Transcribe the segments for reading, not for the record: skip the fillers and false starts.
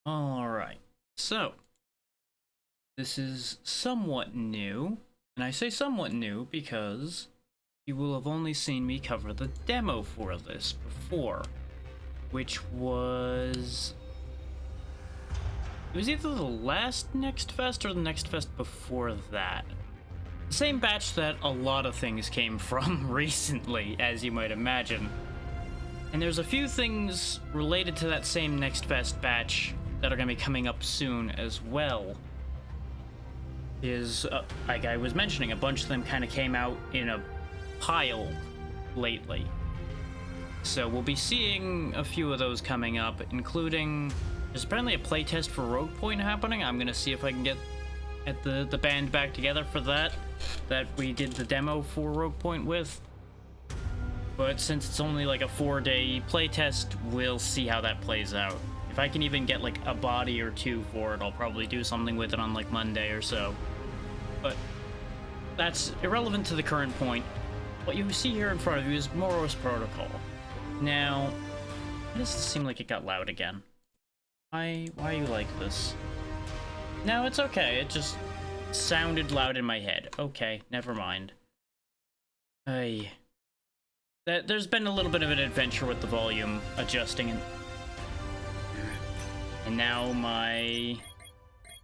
Alright, so this is somewhat new, and I say somewhat new because you will have only seen me cover the demo for this before, which was... it was either the last Next Fest or the Next Fest before that. The same batch that a lot of things came from recently, as you might imagine. And there's a few things related to that same Next Fest batch that are going to be coming up soon as well. Like I was mentioning, a bunch of them kind of came out in a pile lately. So we'll be seeing a few of those coming up, including... there's apparently a playtest for Rogue Point happening. I'm going to see if I can get the band back together for that we did the demo for Rogue Point with. But since it's only like a 4-day playtest, we'll see how that plays out. If I can even get like a body or two for it, I'll probably do something with it on like Monday or so. But that's irrelevant to the current point. What you see here in front of you is Moros Protocol. Now, why does this seem like it got loud again? Why are you like this? No, it's okay. It just sounded loud in my head. Okay, never mind. There's been a little bit of an adventure with the volume adjusting, and now my...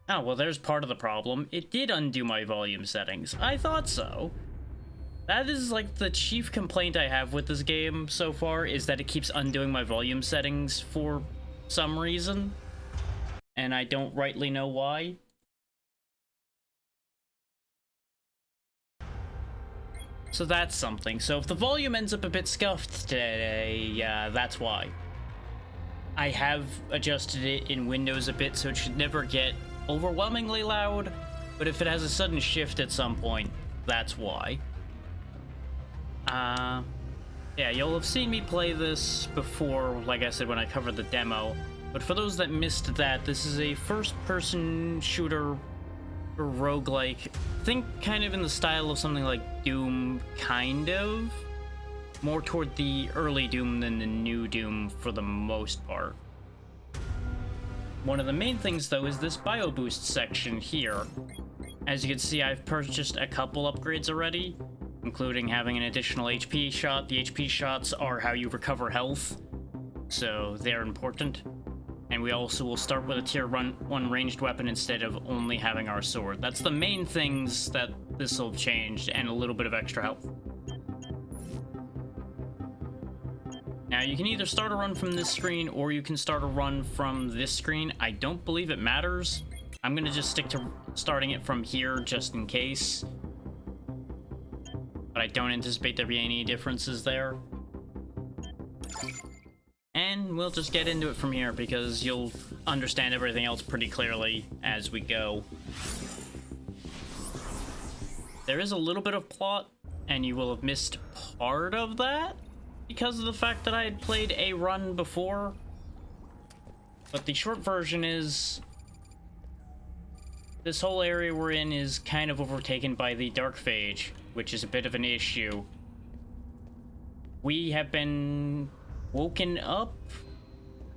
oh, well, there's part of the problem. It did undo my volume settings. I thought so. That is, like, the chief complaint I have with this game so far, is that it keeps undoing my volume settings for some reason. And I don't rightly know why. So that's something. So if the volume ends up a bit scuffed today, that's why. I have adjusted it in Windows a bit, so it should never get overwhelmingly loud, but if it has a sudden shift at some point, that's why. Yeah, you'll have seen me play this before, like I said, when I covered the demo, but for those that missed that, this is a first-person shooter or roguelike. Think kind of in the style of something like Doom, kind of. More toward the early Doom than the new Doom for the most part. One of the main things, though, is this Bio Boost section here. As you can see, I've purchased a couple upgrades already, including having an additional HP shot. The HP shots are how you recover health, so they're important. And we also will start with a tier 1 ranged weapon instead of only having our sword. That's the main things that this will change, and a little bit of extra health. Now, you can either start a run from this screen, or you can start a run from this screen. I don't believe it matters. I'm gonna just stick to starting it from here, just in case. But I don't anticipate there be any differences there. And we'll just get into it from here, because you'll understand everything else pretty clearly as we go. There is a little bit of plot, and you will have missed part of that because of the fact that I had played a run before. But the short version is, this whole area we're in is kind of overtaken by the Dark Phage, which is a bit of an issue. We have been woken up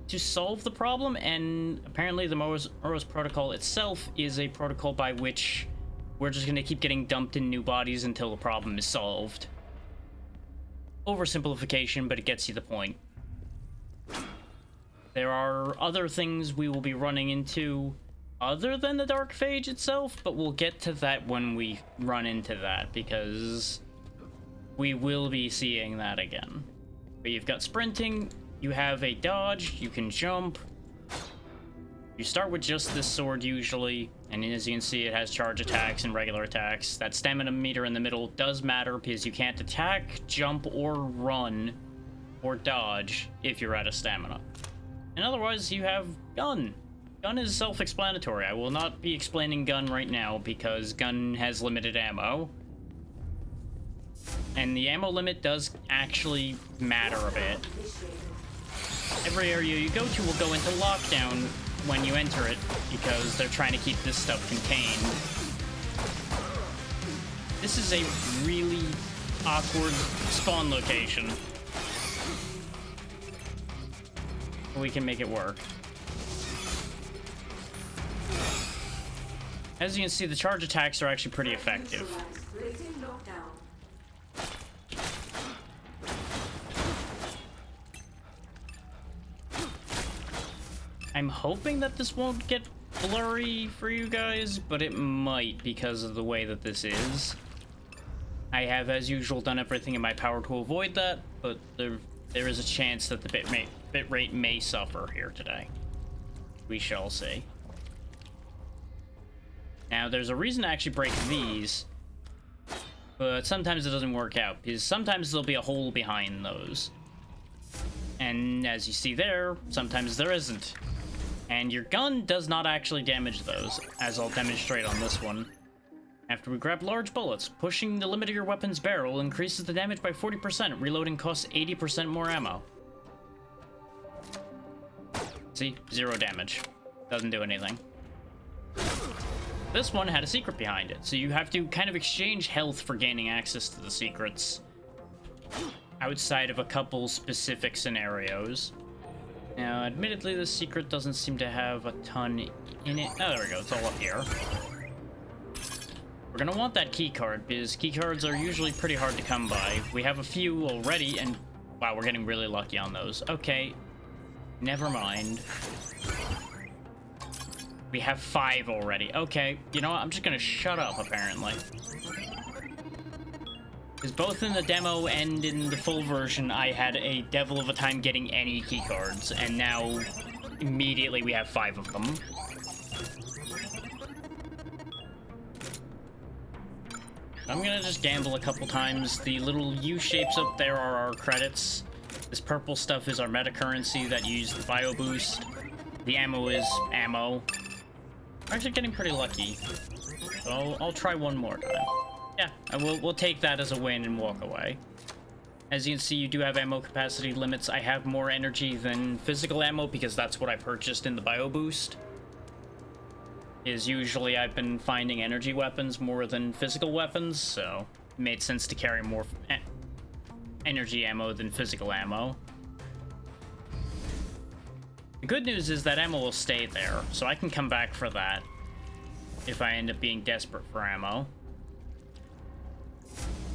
to solve the problem, and apparently the Moros Protocol itself is a protocol by which we're just going to keep getting dumped in new bodies until the problem is solved. Oversimplification, but it gets you the point. There are other things we will be running into other than the Dark Phage itself, but we'll get to that when we run into that, because we will be seeing that again. But you've got sprinting, you have a dodge, you can jump. You start with just this sword usually, and as you can see, it has charge attacks and regular attacks. That stamina meter in the middle does matter, because you can't attack, jump, or run, or dodge if you're out of stamina. And otherwise, you have gun. Gun is self-explanatory. I will not be explaining gun right now, because gun has limited ammo. And the ammo limit does actually matter a bit. Every area you go to will go into lockdown when you enter it, because they're trying to keep this stuff contained. This is a really awkward spawn location. We can make it work. As you can see, the charge attacks are actually pretty effective. I'm hoping that this won't get blurry for you guys, but it might because of the way that this is. I have, as usual, done everything in my power to avoid that, but there is a chance that the bitrate may suffer here today. We shall see. Now, there's a reason to actually break these, but sometimes it doesn't work out, because sometimes there'll be a hole behind those. And as you see there, sometimes there isn't. And your gun does not actually damage those, as I'll demonstrate on this one. After we grab large bullets, pushing the limit of your weapon's barrel increases the damage by 40%. Reloading costs 80% more ammo. See? 0 damage. Doesn't do anything. This one had a secret behind it, so you have to kind of exchange health for gaining access to the secrets. Outside of a couple specific scenarios. Now, admittedly, this secret doesn't seem to have a ton in it. Oh, there we go. It's all up here. We're gonna want that key card, because key cards are usually pretty hard to come by. We have a few already, and wow, we're getting really lucky on those. Okay, never mind. We have 5 already. Okay, you know what? I'm just gonna shut up, apparently. Because both in the demo and in the full version, I had a devil of a time getting any key cards, and now immediately we have 5 of them. I'm gonna just gamble a couple times. The little U shapes up there are our credits. This purple stuff is our meta currency that used the bio boost. The ammo is ammo. I'm actually getting pretty lucky. So I'll try one more time. Yeah, we'll take that as a win and walk away. As you can see, you do have ammo capacity limits. I have more energy than physical ammo because that's what I purchased in the bio boost. Usually I've been finding energy weapons more than physical weapons, so it made sense to carry more energy ammo than physical ammo. The good news is that ammo will stay there, so I can come back for that if I end up being desperate for ammo.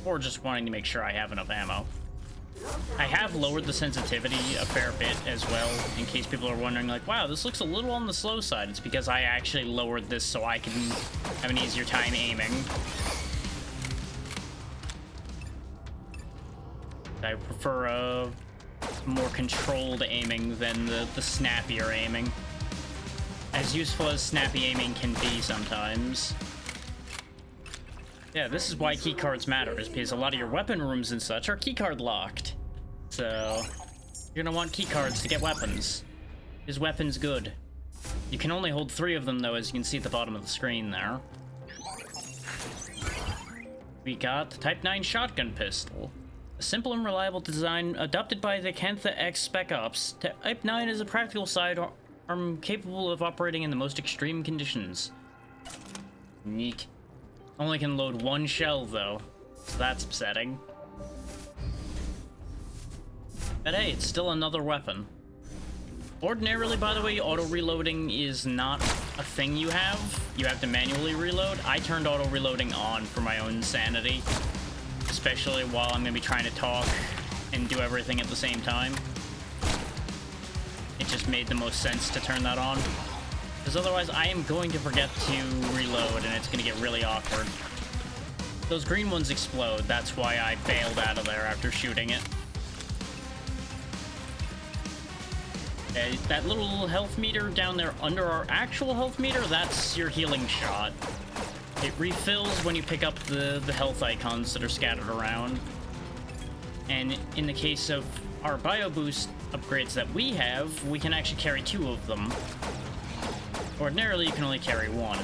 Or just wanting to make sure I have enough ammo. I have lowered the sensitivity a fair bit as well, in case people are wondering, like, wow, this looks a little on the slow side. It's because I actually lowered this so I can have an easier time aiming. I prefer a more controlled aiming than the snappier aiming. As useful as snappy aiming can be sometimes. Yeah, this is why keycards matter, is because a lot of your weapon rooms and such are keycard locked. So, you're gonna want keycards to get weapons. Is weapons good? You can only hold 3 of them, though, as you can see at the bottom of the screen there. We got the Type 9 shotgun pistol. A simple and reliable design adopted by the Cantha X Spec Ops. Type 9 is a practical sidearm capable of operating in the most extreme conditions. Neat. Only can load 1 shell, though, so that's upsetting. But hey, it's still another weapon. Ordinarily, by the way, auto-reloading is not a thing you have. You have to manually reload. I turned auto-reloading on for my own sanity, especially while I'm going to be trying to talk and do everything at the same time. It just made the most sense to turn that on. Because otherwise, I am going to forget to reload, and it's going to get really awkward. Those green ones explode. That's why I bailed out of there after shooting it. That little health meter down there under our actual health meter, that's your healing shot. It refills when you pick up the health icons that are scattered around. And in the case of our bio boost upgrades that we have, we can actually carry 2 of them. Ordinarily, you can only carry 1.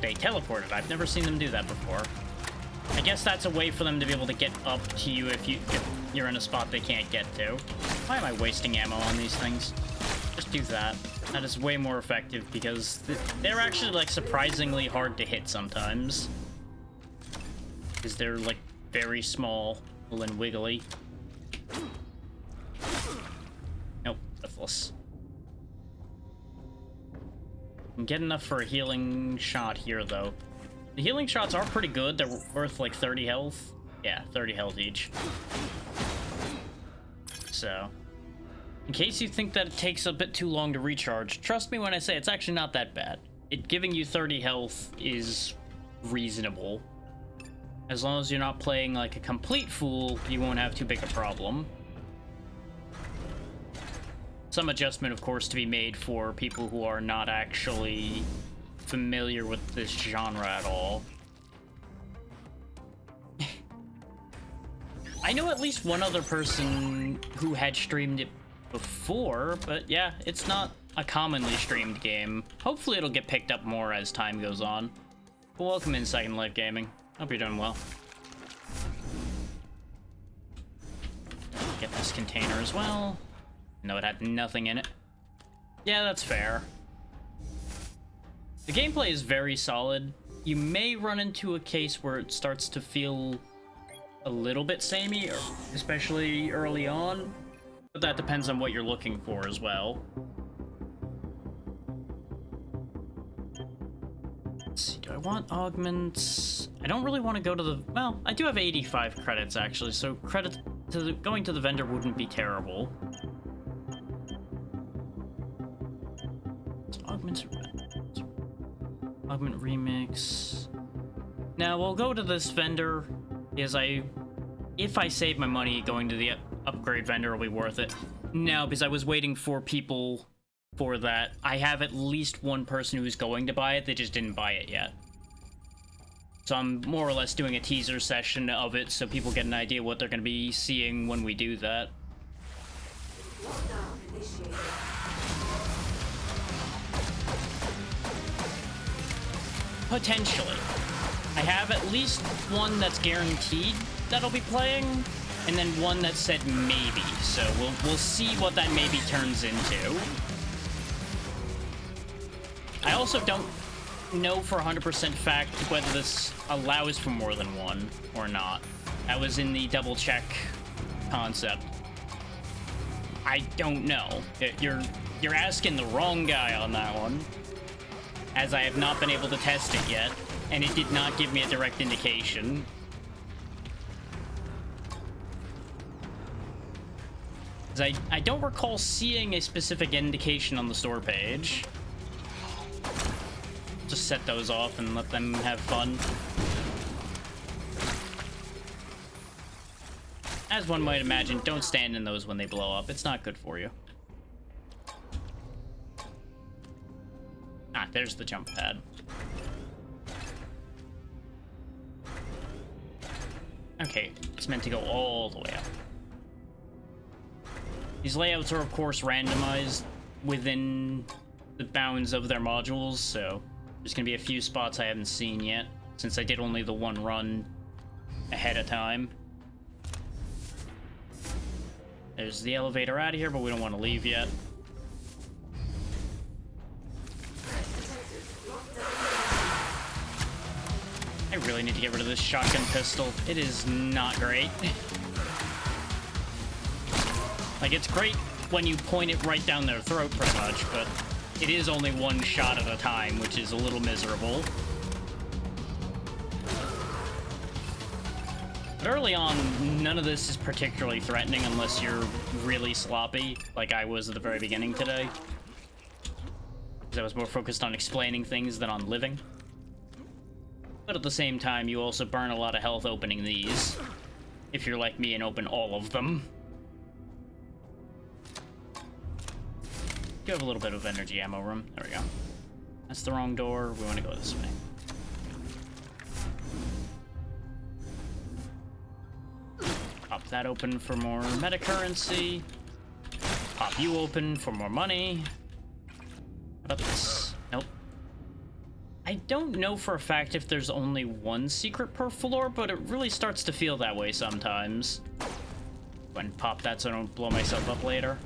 They teleported. I've never seen them do that before. I guess that's a way for them to be able to get up to you if you're in a spot they can't get to. Why am I wasting ammo on these things? Just do that. That is way more effective because they're actually, like, surprisingly hard to hit sometimes. Because they're, like, very small and wiggly. Nope, worthless. And get enough for a healing shot here, though. The healing shots are pretty good. They're worth like 30 health. Yeah, 30 health each. So, in case you think that it takes a bit too long to recharge, trust me when I say it's actually not that bad. Giving you 30 health is reasonable. As long as you're not playing like a complete fool, you won't have too big a problem. Some adjustment, of course, to be made for people who are not actually familiar with this genre at all. I know at least one other person who had streamed it before, but yeah, it's not a commonly streamed game. Hopefully it'll get picked up more as time goes on. But welcome in, Second Life Gaming. Hope you're doing well. Get this container as well. No, it had nothing in it. Yeah, that's fair. The gameplay is very solid. You may run into a case where it starts to feel a little bit samey, especially early on, but that depends on what you're looking for as well. Let's see, do I want augments? I don't really want to go to the... Well, I do have 85 credits, actually, so credit to going to the vendor wouldn't be terrible. Augments... Augment remix... Now, we'll go to this vendor, because if I save my money, going to the upgrade vendor will be worth it. No, because I was waiting for people for that. I have at least one person who's going to buy it, they just didn't buy it yet. So I'm more or less doing a teaser session of it so people get an idea what they're going to be seeing when we do that. Potentially. I have at least one that's guaranteed that'll be playing, and then one that said maybe. So we'll see what that maybe turns into. I also don't know for 100% fact whether this allows for more than one or not. That was in the double check concept. I don't know. You're asking the wrong guy on that one, as I have not been able to test it yet, and it did not give me a direct indication. I don't recall seeing a specific indication on the store page. Just set those off and let them have fun. As one might imagine, don't stand in those when they blow up. It's not good for you. Ah, there's the jump pad. Okay, it's meant to go all the way up. These layouts are, of course, randomized within the bounds of their modules, so there's gonna be a few spots I haven't seen yet, since I did only the one run ahead of time. There's the elevator out of here, but we don't want to leave yet. I really need to get rid of this shotgun pistol. It is not great. Like, it's great when you point it right down their throat, pretty much, but it is only one shot at a time, which is a little miserable. But early on, none of this is particularly threatening unless you're really sloppy, like I was at the very beginning today. Because I was more focused on explaining things than on living. But at the same time, you also burn a lot of health opening these, if you're like me and open all of them. You have a little bit of energy ammo room. There we go. That's the wrong door. We want to go this way. Pop that open for more meta currency. Pop you open for more money. What about this? Nope. I don't know for a fact if there's only one secret per floor, but it really starts to feel that way sometimes. Go ahead and pop that so I don't blow myself up later.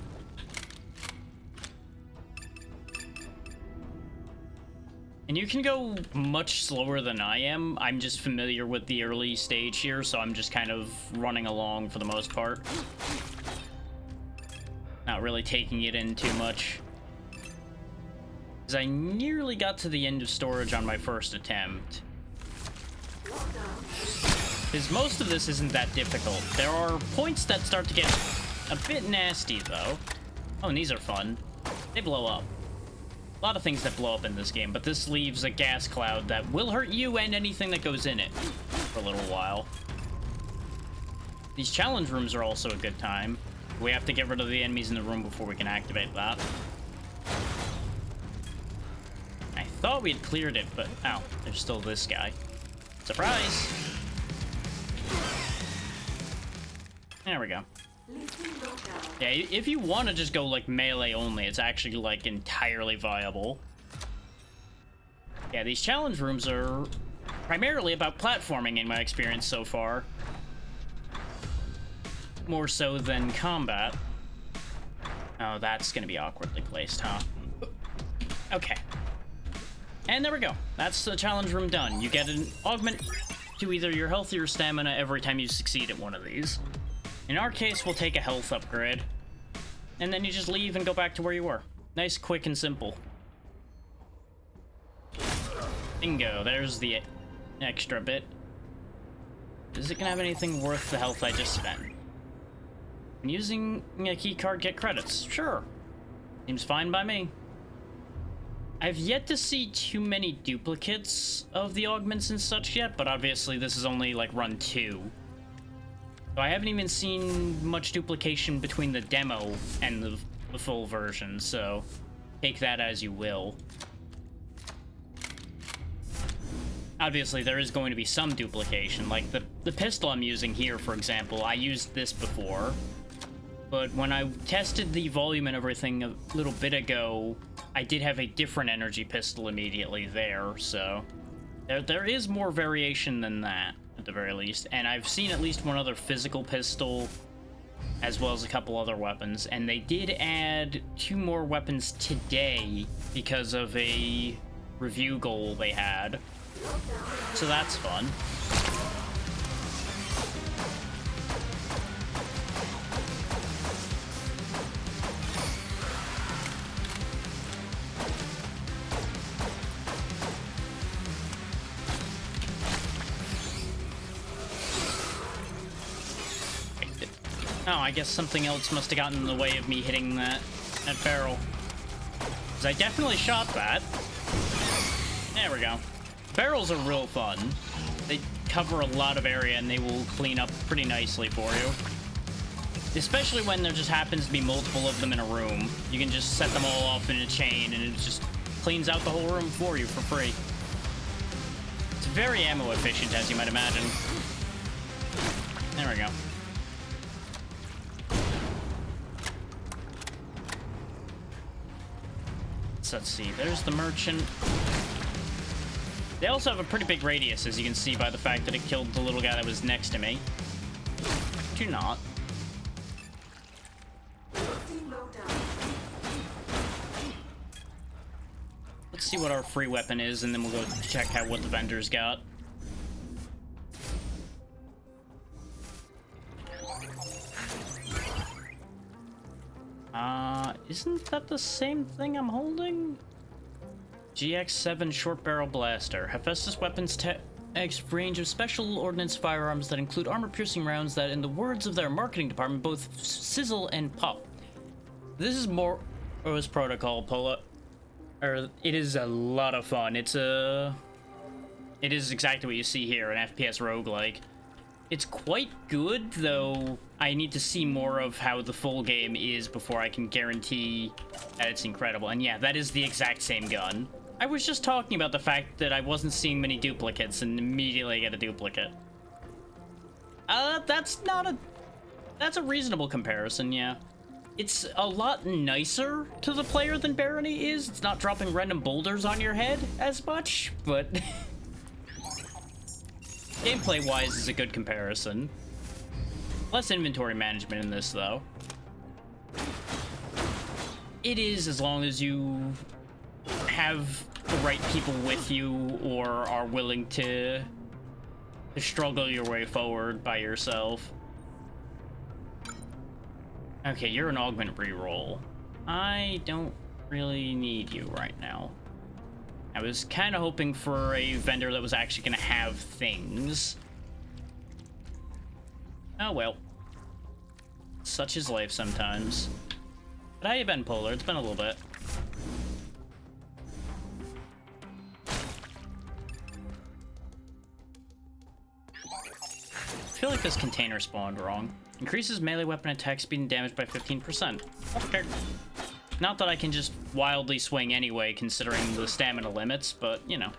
And you can go much slower than I am. I'm just familiar with the early stage here, so I'm just kind of running along for the most part. Not really taking it in too much. Because I nearly got to the end of storage on my first attempt. Because most of this isn't that difficult. There are points that start to get a bit nasty, though. Oh, and these are fun. They blow up. A lot of things that blow up in this game, but this leaves a gas cloud that will hurt you and anything that goes in it for a little while. These challenge rooms are also a good time. We have to get rid of the enemies in the room before we can activate that. I thought we had cleared it, but oh, there's still this guy. Surprise! There we go. Yeah, if you want to just go like melee only, it's actually like entirely viable. Yeah, these challenge rooms are primarily about platforming in my experience so far. More so than combat. Oh, that's gonna be awkwardly placed, huh? Okay. And there we go. That's the challenge room done. You get an augment to either your health or your stamina every time you succeed at one of these. In our case, we'll take a health upgrade. And then you just leave and go back to where you were. Nice, quick, and simple. Bingo, there's the extra bit. Is it gonna have anything worth the health I just spent? When using a key card, get credits. Sure. Seems fine by me. I've yet to see too many duplicates of the augments and such yet, but obviously this is only like run 2. So I haven't even seen much duplication between the demo and the full version, so take that as you will. Obviously, there is going to be some duplication, like the pistol I'm using here, for example. I used this before, but when I tested the volume and everything a little bit ago, I did have a different energy pistol immediately there, so there is more variation than that, at the very least. And I've seen at least one other physical pistol, as well as a couple other weapons, and they did add 2 more weapons today because of a review goal they had. So that's fun. Oh, I guess something else must have gotten in the way of me hitting that barrel. Because I definitely shot that. There we go. Barrels are real fun. They cover a lot of area and they will clean up pretty nicely for you. Especially when there just happens to be multiple of them in a room. You can just set them all off in a chain and it just cleans out the whole room for you for free. It's very ammo efficient, as you might imagine. There we go. Let's see, there's the merchant. They also have a pretty big radius, as you can see by the fact that it killed the little guy that was next to me. Do not. Let's see what our free weapon is, and then we'll go check out what the vendors got. Isn't that the same thing I'm holding? GX7 Short Barrel Blaster. Hephaestus weapons takes range of special ordnance firearms that include armor-piercing rounds that, in the words of their marketing department, both sizzle and pop. This is Moros Protocol, it is a lot of fun. It is exactly what you see here, an FPS roguelike. It's quite good, though I need to see more of how the full game is before I can guarantee that it's incredible. And yeah, that is the exact same gun. I was just talking about the fact that I wasn't seeing many duplicates, and immediately I get a duplicate. That's a reasonable comparison, yeah. It's a lot nicer to the player than Barony is. It's not dropping random boulders on your head as much, but gameplay-wise is a good comparison. Less inventory management in this, though. It is, as long as you have the right people with you or are willing to struggle your way forward by yourself. Okay, you're an augment reroll. I don't really need you right now. I was kind of hoping for a vendor that was actually going to have things. Oh well. Such is life sometimes. But how you been, Polar? It's been a little bit. I feel like this container spawned wrong. Increases melee weapon attack speed and damage by 15%. Okay. Not that I can just wildly swing anyway, considering the stamina limits, but, you know.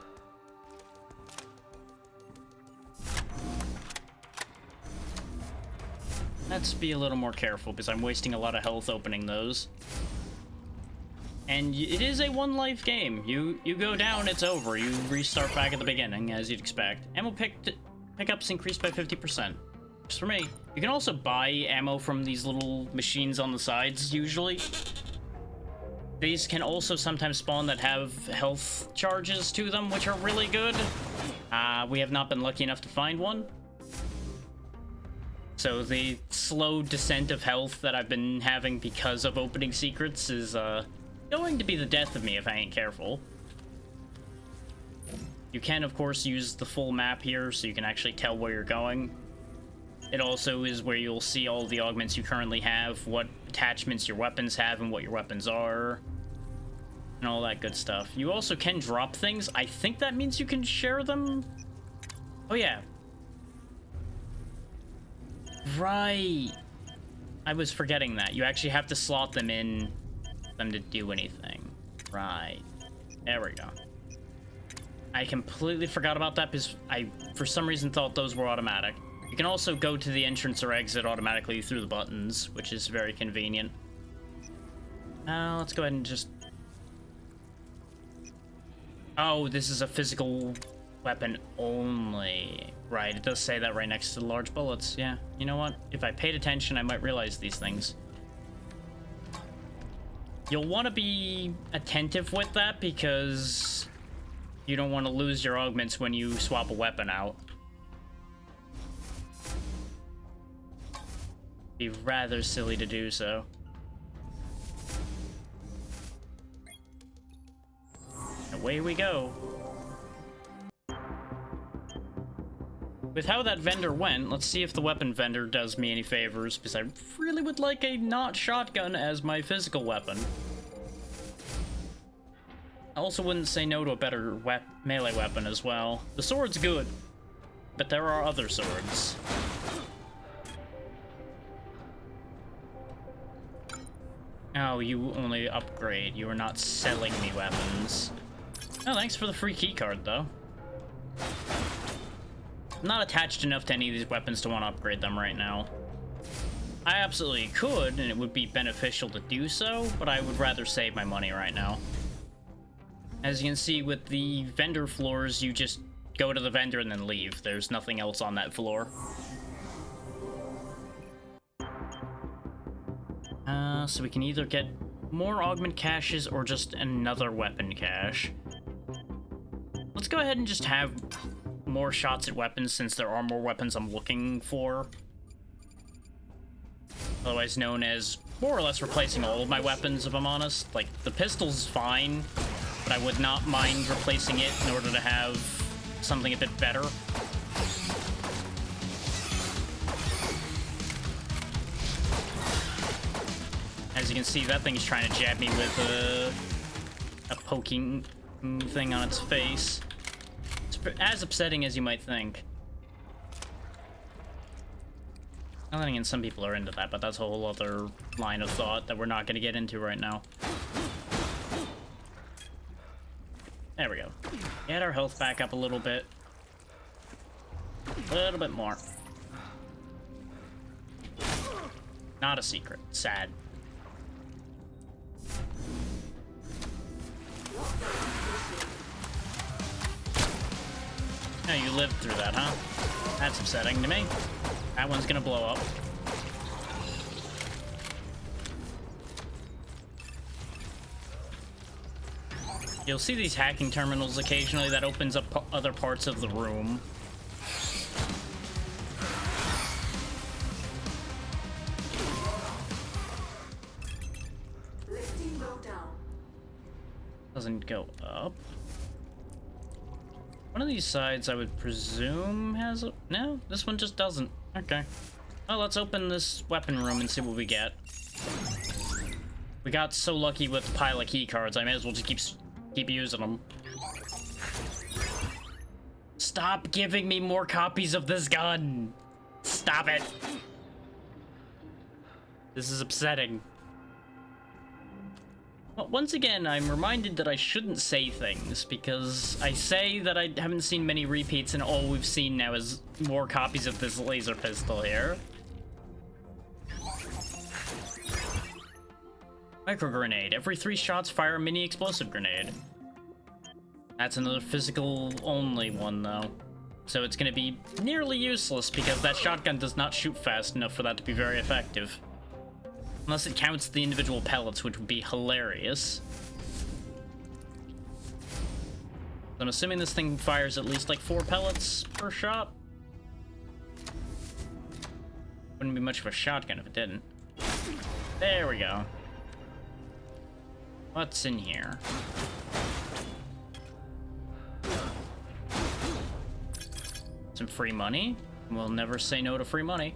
Let's be a little more careful, because I'm wasting a lot of health opening those. And it is a one-life game. You go down, it's over. You restart back at the beginning, as you'd expect. Ammo pickups increased by 50%. Just for me. You can also buy ammo from these little machines on the sides, usually. These can also sometimes spawn that have health charges to them, which are really good. We have not been lucky enough to find one. So the slow descent of health that I've been having because of opening secrets is going to be the death of me if I ain't careful. You can, of course, use the full map here, so you can actually tell where you're going. It also is where you'll see all the augments you currently have, what attachments your weapons have, and what your weapons are, and all that good stuff. You also can drop things. I think that means you can share them. Oh, yeah. Right. I was forgetting that. You actually have to slot them in for them to do anything. Right. There we go. I completely forgot about that because I, for some reason, thought those were automatic. You can also go to the entrance or exit automatically through the buttons, which is very convenient. Let's go ahead and just... Oh, this is a physical weapon only. Right, it does say that right next to the large bullets. Yeah, you know what? If I paid attention, I might realize these things. You'll want to be attentive with that because you don't want to lose your augments when you swap a weapon out. Be rather silly to do so. Away we go. With how that vendor went, let's see if the weapon vendor does me any favors, because I really would like a not shotgun as my physical weapon. I also wouldn't say no to a better melee weapon as well. The sword's good, but there are other swords. Oh, you only upgrade. You are not selling me weapons. Oh, thanks for the free keycard, though. I'm not attached enough to any of these weapons to want to upgrade them right now. I absolutely could, and it would be beneficial to do so, but I would rather save my money right now. As you can see with the vendor floors, you just go to the vendor and then leave. There's nothing else on that floor. So we can either get more augment caches or just another weapon cache. Let's go ahead and just have more shots at weapons since there are more weapons I'm looking for. Otherwise known as more or less replacing all of my weapons, if I'm honest. Like, the pistol's fine, but I would not mind replacing it in order to have something a bit better. As you can see, that thing is trying to jab me with a poking thing on its face. It's as upsetting as you might think. I think some people are into that, but that's a whole other line of thought that we're not going to get into right now. There we go. Get our health back up a little bit. A little bit more. Not a secret. Sad. Oh, you lived through that, huh? That's upsetting to me. That one's gonna blow up. You'll see these hacking terminals occasionally that opens up other parts of the room. Doesn't go up. One of these sides I would presume has a... No, this one just doesn't. Okay. Well, let's open this weapon room and see what we get. We got so lucky with the pile of key cards, I may as well just keep using them. Stop giving me more copies of this gun! Stop it! This is upsetting. Well, once again, I'm reminded that I shouldn't say things, because I say that I haven't seen many repeats and all we've seen now is more copies of this laser pistol here. Micro grenade. Every 3 shots, fire a mini explosive grenade. That's another physical only one, though. So it's gonna be nearly useless because that shotgun does not shoot fast enough for that to be very effective. Unless it counts the individual pellets, which would be hilarious. I'm assuming this thing fires at least like 4 pellets per shot. Wouldn't be much of a shotgun if it didn't. There we go. What's in here? Some free money. We'll never say no to free money.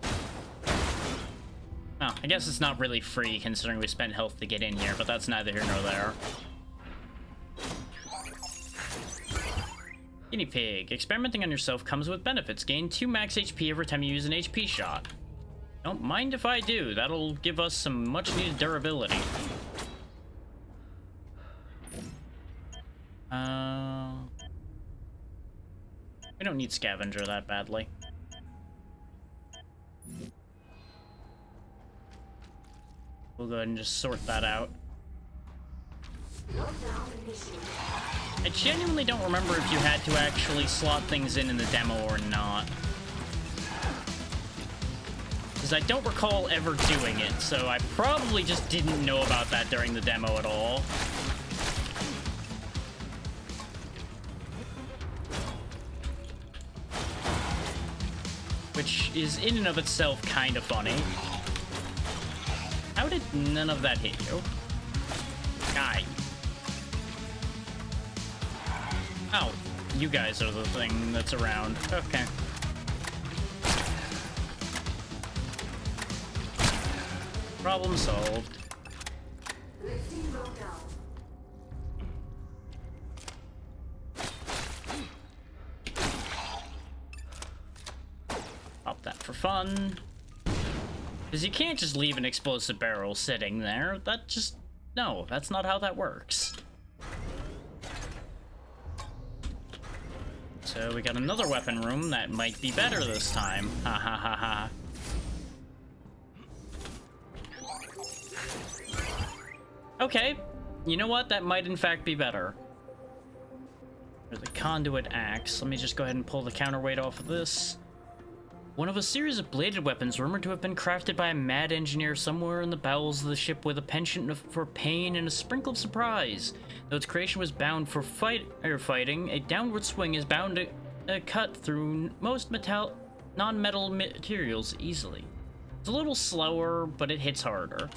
Oh, I guess it's not really free considering we spent health to get in here, but that's neither here nor there. Guinea pig. Experimenting on yourself comes with benefits. Gain 2 max HP every time you use an HP shot. Don't mind if I do. That'll give us some much needed durability. We don't need scavenger that badly. We'll go ahead and just sort that out. I genuinely don't remember if you had to actually slot things in the demo or not. Because I don't recall ever doing it, so I probably just didn't know about that during the demo at all. Which is in and of itself kind of funny. How did none of that hit you? Guy. Oh, you guys are the thing that's around. Okay. Problem solved. Pop that for fun. Because you can't just leave an explosive barrel sitting there. That just... No, that's not how that works. So we got another weapon room that might be better this time. Ha ha ha ha. Okay, you know what? That might in fact be better. There's the conduit axe. Let me just go ahead and pull the counterweight off of this. One of a series of bladed weapons rumored to have been crafted by a mad engineer somewhere in the bowels of the ship with a penchant for pain and a sprinkle of surprise. Though its creation was bound for fighting, a downward swing is bound to cut through most non-metal materials easily. It's a little slower, but it hits harder.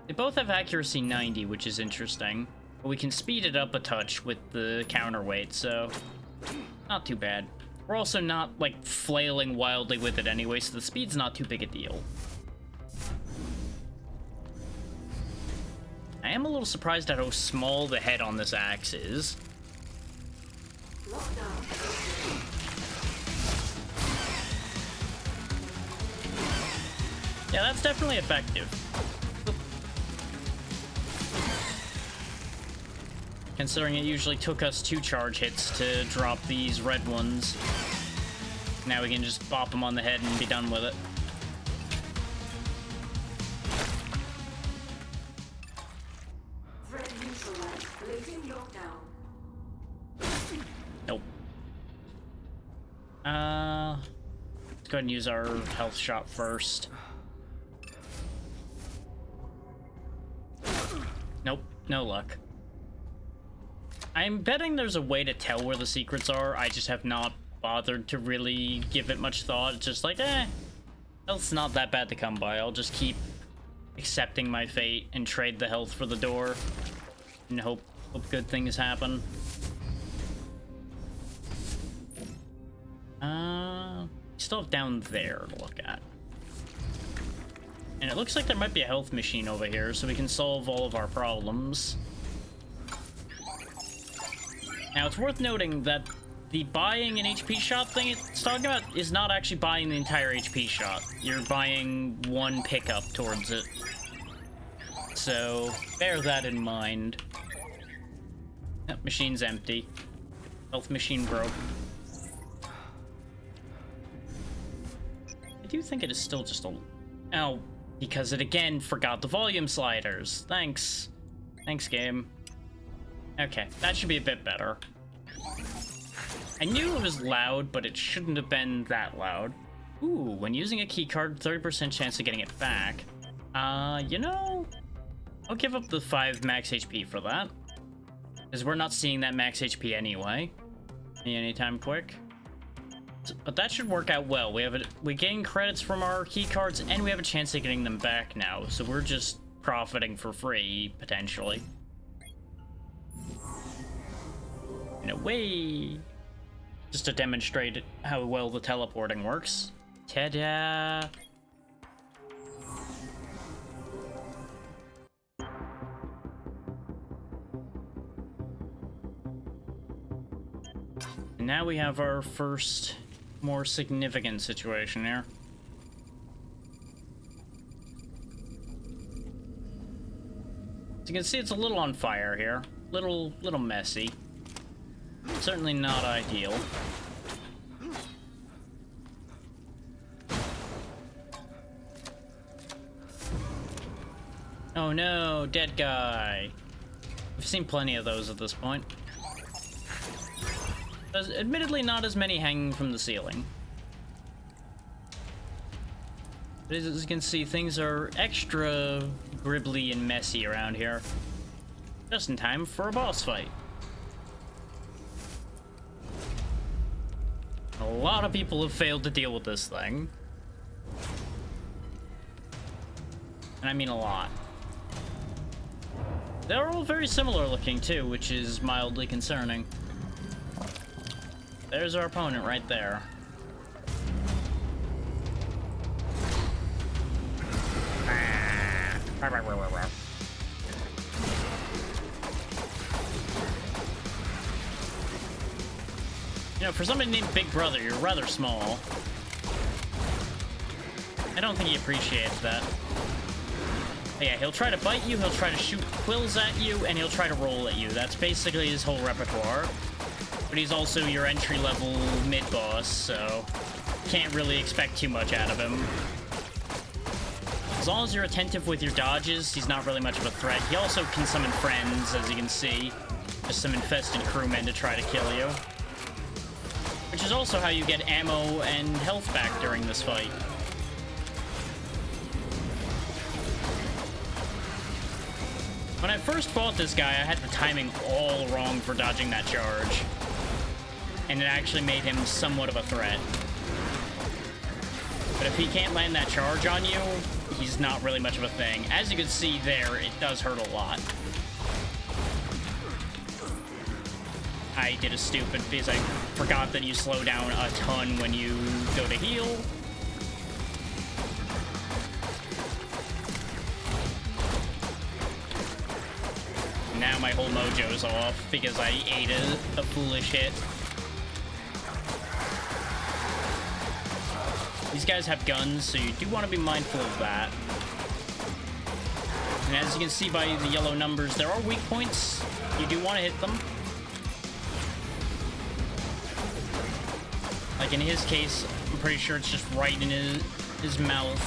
They both have accuracy 90, which is interesting. But we can speed it up a touch with the counterweight, so not too bad. We're also not, like, flailing wildly with it anyway, so the speed's not too big a deal. I am a little surprised at how small the head on this axe is. Yeah, that's definitely effective. Considering it usually took us 2 charge hits to drop these red ones. Now we can just bop them on the head and be done with it. Nope. Let's go ahead and use our health shot first. Nope, no luck. I'm betting there's a way to tell where the secrets are. I just have not bothered to really give it much thought. It's just like, health's not that bad to come by. I'll just keep accepting my fate and trade the health for the door. and hope good things happen. Still have down there to look at. And it looks like there might be a health machine over here, so we can solve all of our problems. Now, it's worth noting that the buying an HP shot thing it's talking about is not actually buying the entire HP shot. You're buying one pickup towards it. So, bear that in mind. That machine's empty. Health machine broke. I do think it is still just a... Oh, because it again forgot the volume sliders. Thanks. Thanks, game. Okay, that should be a bit better. I knew it was loud, but it shouldn't have been that loud. Ooh, when using a keycard, 30% chance of getting it back. You know... I'll give up the 5 max HP for that. Because we're not seeing that max HP anyway. Anytime quick. But that should work out well. We gain credits from our keycards, and we have a chance of getting them back now. So we're just profiting for free, potentially. In a way. Just to demonstrate how well the teleporting works. Ta-da! And now we have our first more significant situation here. As you can see, it's a little on fire here. Little messy. Certainly not ideal. Oh no, dead guy. We've seen plenty of those at this point. There's admittedly not as many hanging from the ceiling. But as you can see, things are extra gribbly and messy around here. Just in time for a boss fight. A lot of people have failed to deal with this thing. And I mean a lot. They're all very similar looking too, which is mildly concerning. There's our opponent right there. You know, for somebody named Big Brother, you're rather small. I don't think he appreciates that. But yeah, he'll try to bite you, he'll try to shoot quills at you, and he'll try to roll at you. That's basically his whole repertoire. But he's also your entry-level mid-boss, so can't really expect too much out of him. As long as you're attentive with your dodges, he's not really much of a threat. He also can summon friends, as you can see. Just some infested crewmen to try to kill you. Which is also how you get ammo and health back during this fight. When I first fought this guy, I had the timing all wrong for dodging that charge. And it actually made him somewhat of a threat. But if he can't land that charge on you, he's not really much of a thing. As you can see there, it does hurt a lot. I did a stupid because I forgot that you slow down a ton when you go to heal. Now my whole mojo's off because I ate a foolish hit. These guys have guns, so you do want to be mindful of that. And as you can see by the yellow numbers, there are weak points. You do want to hit them. Like in his case, I'm pretty sure it's just right in his mouth.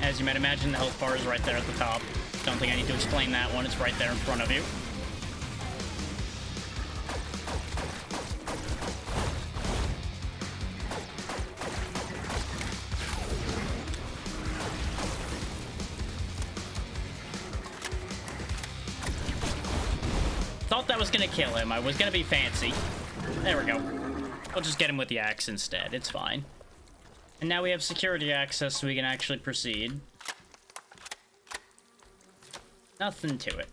As you might imagine, the health bar is right there at the top. Don't think I need to explain that one. It's right there in front of you. Thought that was gonna kill him. I was gonna be fancy. There we go. We'll just get him with the axe instead. It's fine. And now we have security access so we can actually proceed. Nothing to it.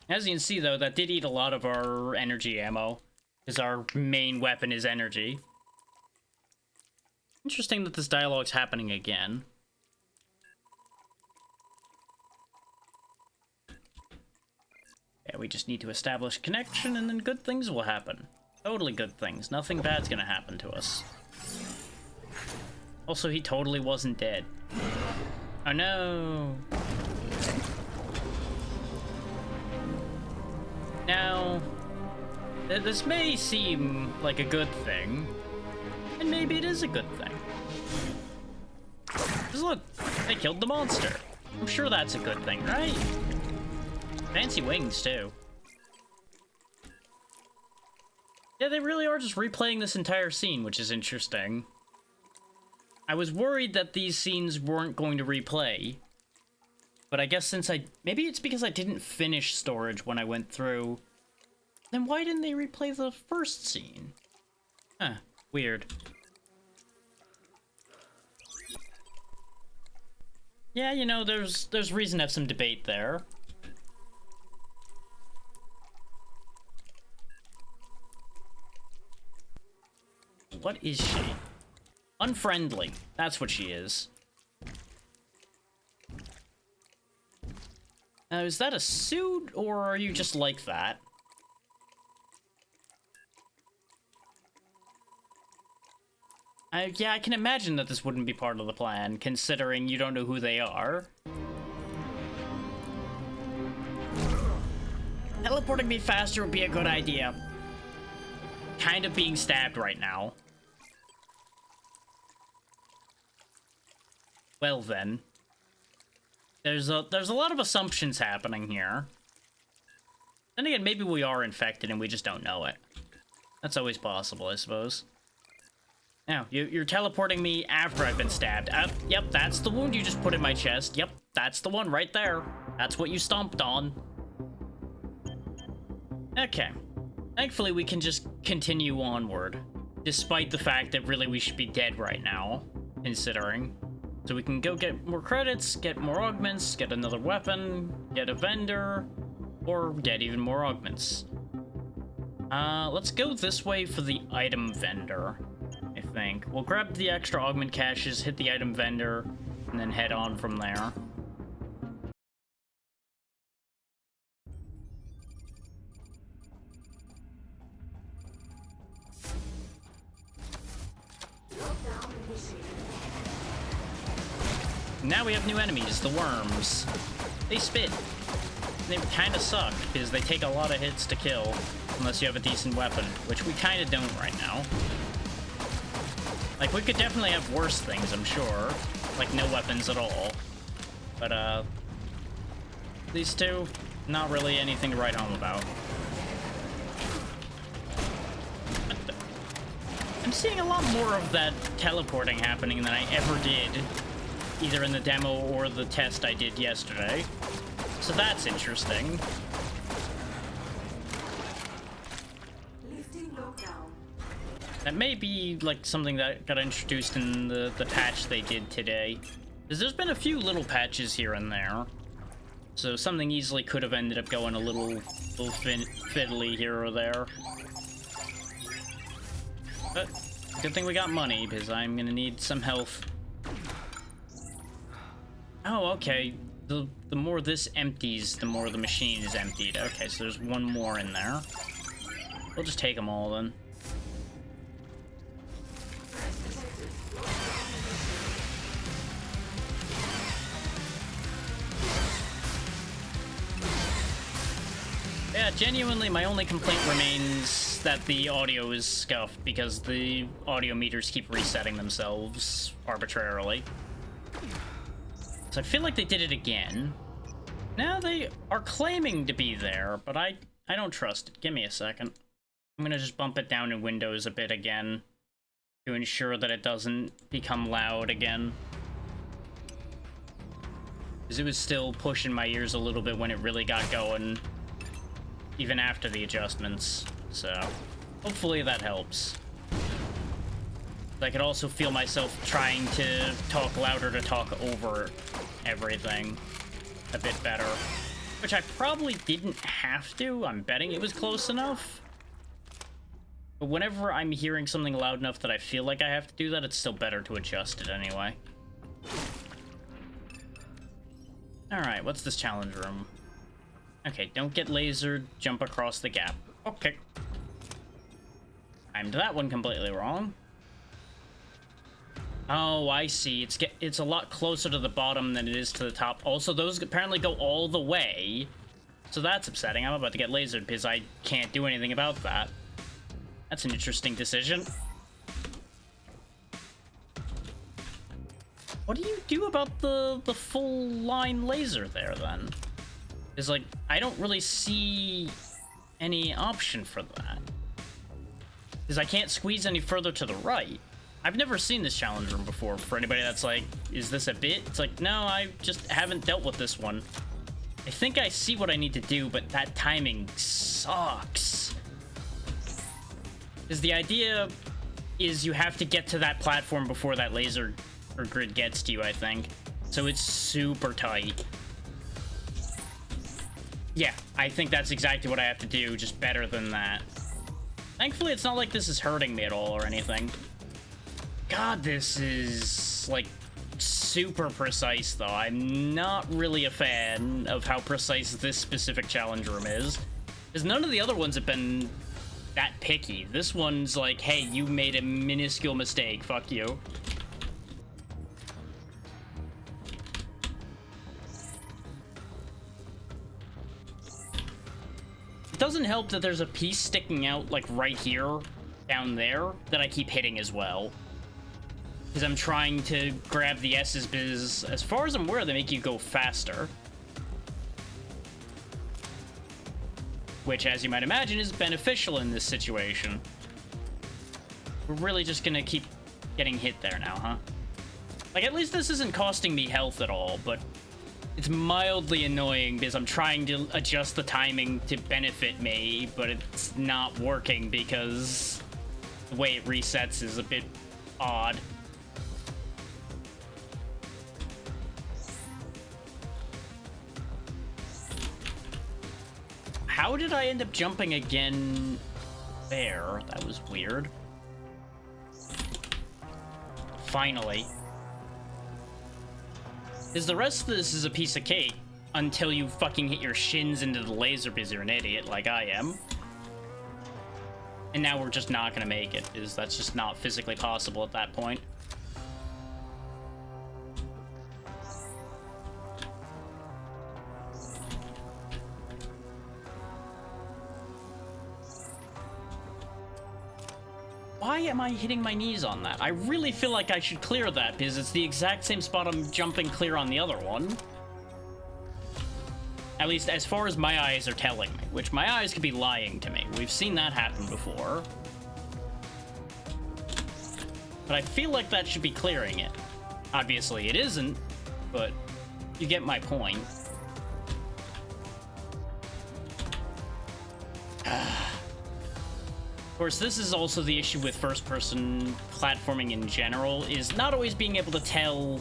As you can see, though, that did eat a lot of our energy ammo, because our main weapon is energy. Interesting that this dialogue's happening again. Yeah, we just need to establish connection, and then good things will happen. Totally good things. Nothing bad's gonna happen to us. Also, he totally wasn't dead. Oh no! Now, this may seem like a good thing, and maybe it is a good thing. Because look, they killed the monster. I'm sure that's a good thing, right? Fancy wings, too. Yeah, they really are just replaying this entire scene, which is interesting. I was worried that these scenes weren't going to replay. But I guess since maybe it's because I didn't finish storage when I went through. Then why didn't they replay the first scene? Huh, weird. Yeah, you know, there's reason to have some debate there. What is she? Unfriendly. That's what she is. Now, is that a suit, or are you just like that? Yeah, I can imagine that this wouldn't be part of the plan, considering you don't know who they are. Teleporting me faster would be a good idea. Kind of being stabbed right now. Well then. There's a lot of assumptions happening here. Then again, maybe we are infected and we just don't know it. That's always possible, I suppose. Now, you're teleporting me after I've been stabbed. Yep, that's the wound you just put in my chest. Yep, that's the one right there. That's what you stomped on. Okay. Thankfully, we can just continue onward. Despite the fact that really we should be dead right now, considering. So we can go get more credits, get more augments, get another weapon, get a vendor, or get even more augments. Let's go this way for the item vendor, I think. We'll grab the extra augment caches, hit the item vendor, and then head on from there. Now we have new enemies, the worms. They spit. They kind of suck, because they take a lot of hits to kill, unless you have a decent weapon, which we kind of don't right now. Like, we could definitely have worse things, I'm sure. Like, no weapons at all. But, these two, not really anything to write home about. I'm seeing a lot more of that teleporting happening than I ever did. Either in the demo or the test I did yesterday. So that's interesting. That may be like something that got introduced in the patch they did today. Because there's been a few little patches here and there. So something easily could have ended up going a little fiddly here or there. But good thing we got money, because I'm gonna need some health. Oh, okay. The more this empties, the more the machine is emptied. Okay, so there's one more in there. We'll just take them all then. Yeah, genuinely, my only complaint remains that the audio is scuffed because the audio meters keep resetting themselves arbitrarily. So I feel like they did it again. Now they are claiming to be there, but I don't trust it. Give me a second. I'm gonna just bump it down in Windows a bit again to ensure that it doesn't become loud again. Because it was still pushing my ears a little bit when it really got going, even after the adjustments. So hopefully that helps. I could also feel myself trying to talk louder to talk over everything. a bit better. Which I probably didn't have to. I'm betting it was close enough. But whenever I'm hearing something loud enough that I feel like I have to do that, it's still better to adjust it anyway. Alright, what's this challenge room? Okay, don't get lasered, jump across the gap. Okay. Timed that one completely wrong. Oh, I see. It's a lot closer to the bottom than it is to the top. Also, those apparently go all the way. So that's upsetting. I'm about to get lasered because I can't do anything about that. That's an interesting decision. What do you do about the full line laser there, then? It's like, I don't really see any option for that. Because I can't squeeze any further to the right. I've never seen this challenge room before. For anybody that's like, is this a bit? It's like, no, I just haven't dealt with this one. I think I see what I need to do, but that timing sucks. Because the idea is you have to get to that platform before that laser or grid gets to you, I think. So it's super tight. Yeah, I think that's exactly what I have to do, just better than that. Thankfully, it's not like this is hurting me at all or anything. God, this is, like, super precise, though. I'm not really a fan of how precise this specific challenge room is. Because none of the other ones have been that picky. This one's like, hey, you made a minuscule mistake. Fuck you. It doesn't help that there's a piece sticking out, like, right here, down there, that I keep hitting as well. Because I'm trying to grab the S's, because as far as I'm aware, they make you go faster. Which, as you might imagine, is beneficial in this situation. We're really just gonna keep getting hit there now, huh? Like, at least this isn't costing me health at all, but it's mildly annoying because I'm trying to adjust the timing to benefit me, but it's not working because the way it resets is a bit odd. How did I end up jumping again there? That was weird. Finally. Because the rest of this is a piece of cake until you fucking hit your shins into the laser because you're an idiot like I am. And now we're just not gonna make it, because that's just not physically possible at that point. Why am I hitting my knees on that? I really feel like I should clear that, because it's the exact same spot I'm jumping clear on the other one. At least as far as my eyes are telling me, which my eyes could be lying to me. We've seen that happen before. But I feel like that should be clearing it. Obviously it isn't, but you get my point. Of course, this is also the issue with first-person platforming in general, is not always being able to tell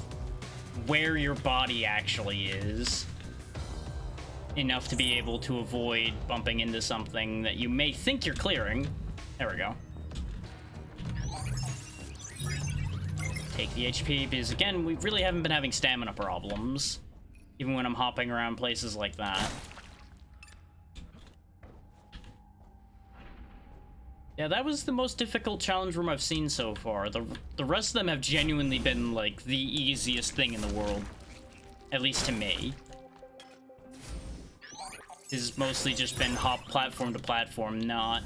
where your body actually is enough to be able to avoid bumping into something that you may think you're clearing. There we go. Take the HP, because again, we really haven't been having stamina problems, even when I'm hopping around places like that. Yeah, that was the most difficult challenge room I've seen so far. The rest of them have genuinely been, like, the easiest thing in the world. At least to me. It's mostly just been hop platform to platform, not,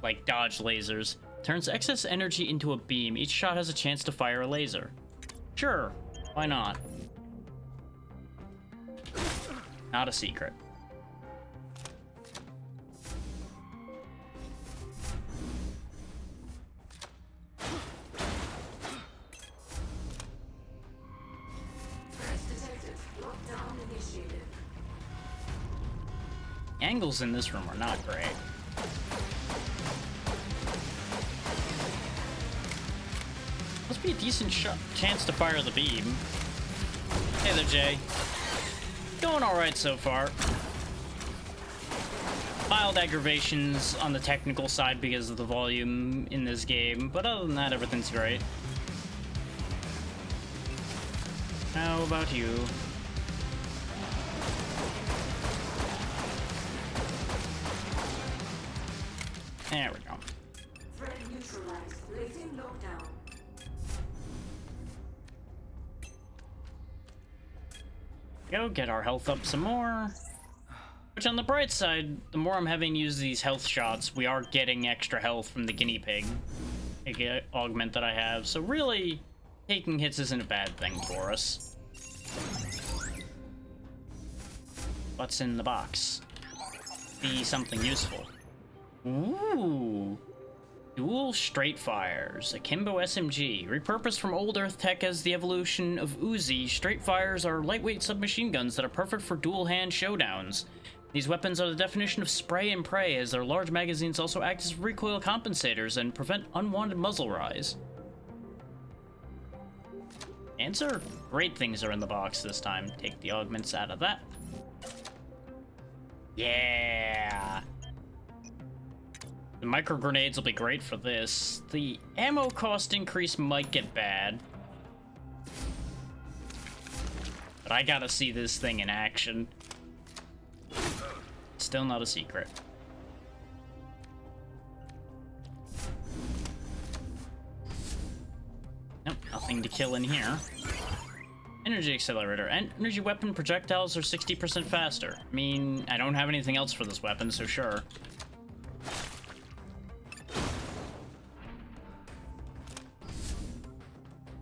like, dodge lasers. Turns excess energy into a beam. Each shot has a chance to fire a laser. Sure, why not? Not a secret. Angles in this room are not great. Must be a decent chance to fire the beam. Hey there, Jay. Going alright so far. Mild aggravations on the technical side because of the volume in this game, but other than that, everything's great. How about you? There we go. Threat neutralized. Lifting lockdown. Go get our health up some more. Which, on the bright side, the more I'm having used these health shots, we are getting extra health from the guinea pig augment that I have. So really, taking hits isn't a bad thing for us. What's in the box? Be something useful. Ooh. Dual straight fires, Akimbo SMG. Repurposed from old Earth tech as the evolution of Uzi, straight fires are lightweight submachine guns that are perfect for dual hand showdowns. These weapons are the definition of spray and pray, as their large magazines also act as recoil compensators and prevent unwanted muzzle rise. Answer? Great things are in the box this time. Take the augments out of that. Yeah! The micro grenades will be great for this. The ammo cost increase might get bad. But I gotta see this thing in action. Still not a secret. Nope, nothing to kill in here. Energy accelerator. Energy weapon projectiles are 60% faster. I mean, I don't have anything else for this weapon, so sure.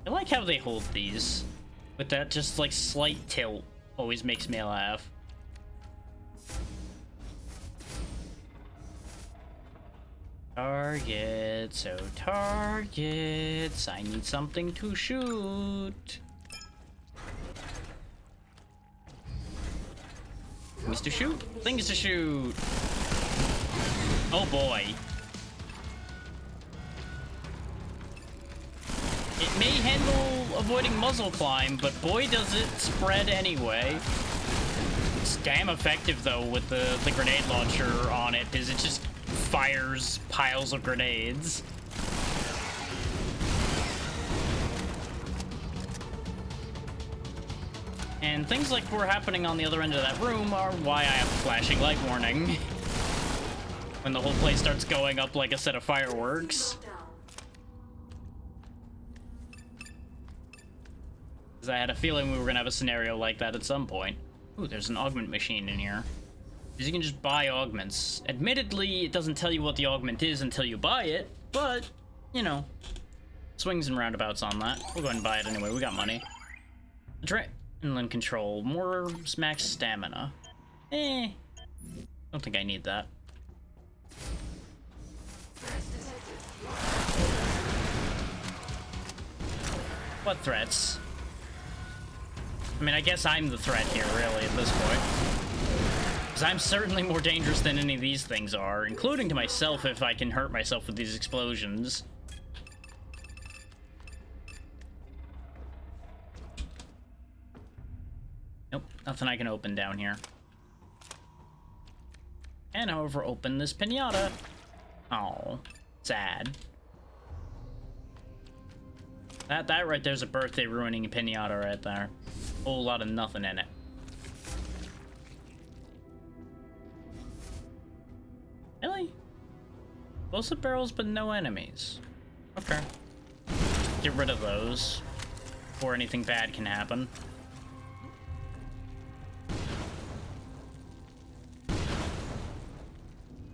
I like how they hold these. With that just like slight tilt always makes me laugh. Targets, oh targets, I need something to shoot. Things to shoot? Things to shoot! Oh boy. It may handle avoiding muzzle climb, but boy does it spread anyway. It's damn effective though with the grenade launcher on it, because it just fires piles of grenades. And things like were happening on the other end of that room are why I have a flashing light warning. When the whole place starts going up like a set of fireworks. Because I had a feeling we were gonna have a scenario like that at some point. Ooh, there's an augment machine in here. Because you can just buy augments. Admittedly, it doesn't tell you what the augment is until you buy it, but, you know, swings and roundabouts on that. We'll go ahead and buy it anyway, we got money. Inland control, more max stamina. Don't think I need that. What threats? I mean, I guess I'm the threat here, really, at this point. Because I'm certainly more dangerous than any of these things are, including to myself if I can hurt myself with these explosions. Nope, nothing I can open down here. And however, open this pinata. Oh, sad. That right there's a birthday ruining pinata right there. Whole lot of nothing in it. Really? Explosive barrels, but no enemies. Okay. Get rid of those before anything bad can happen.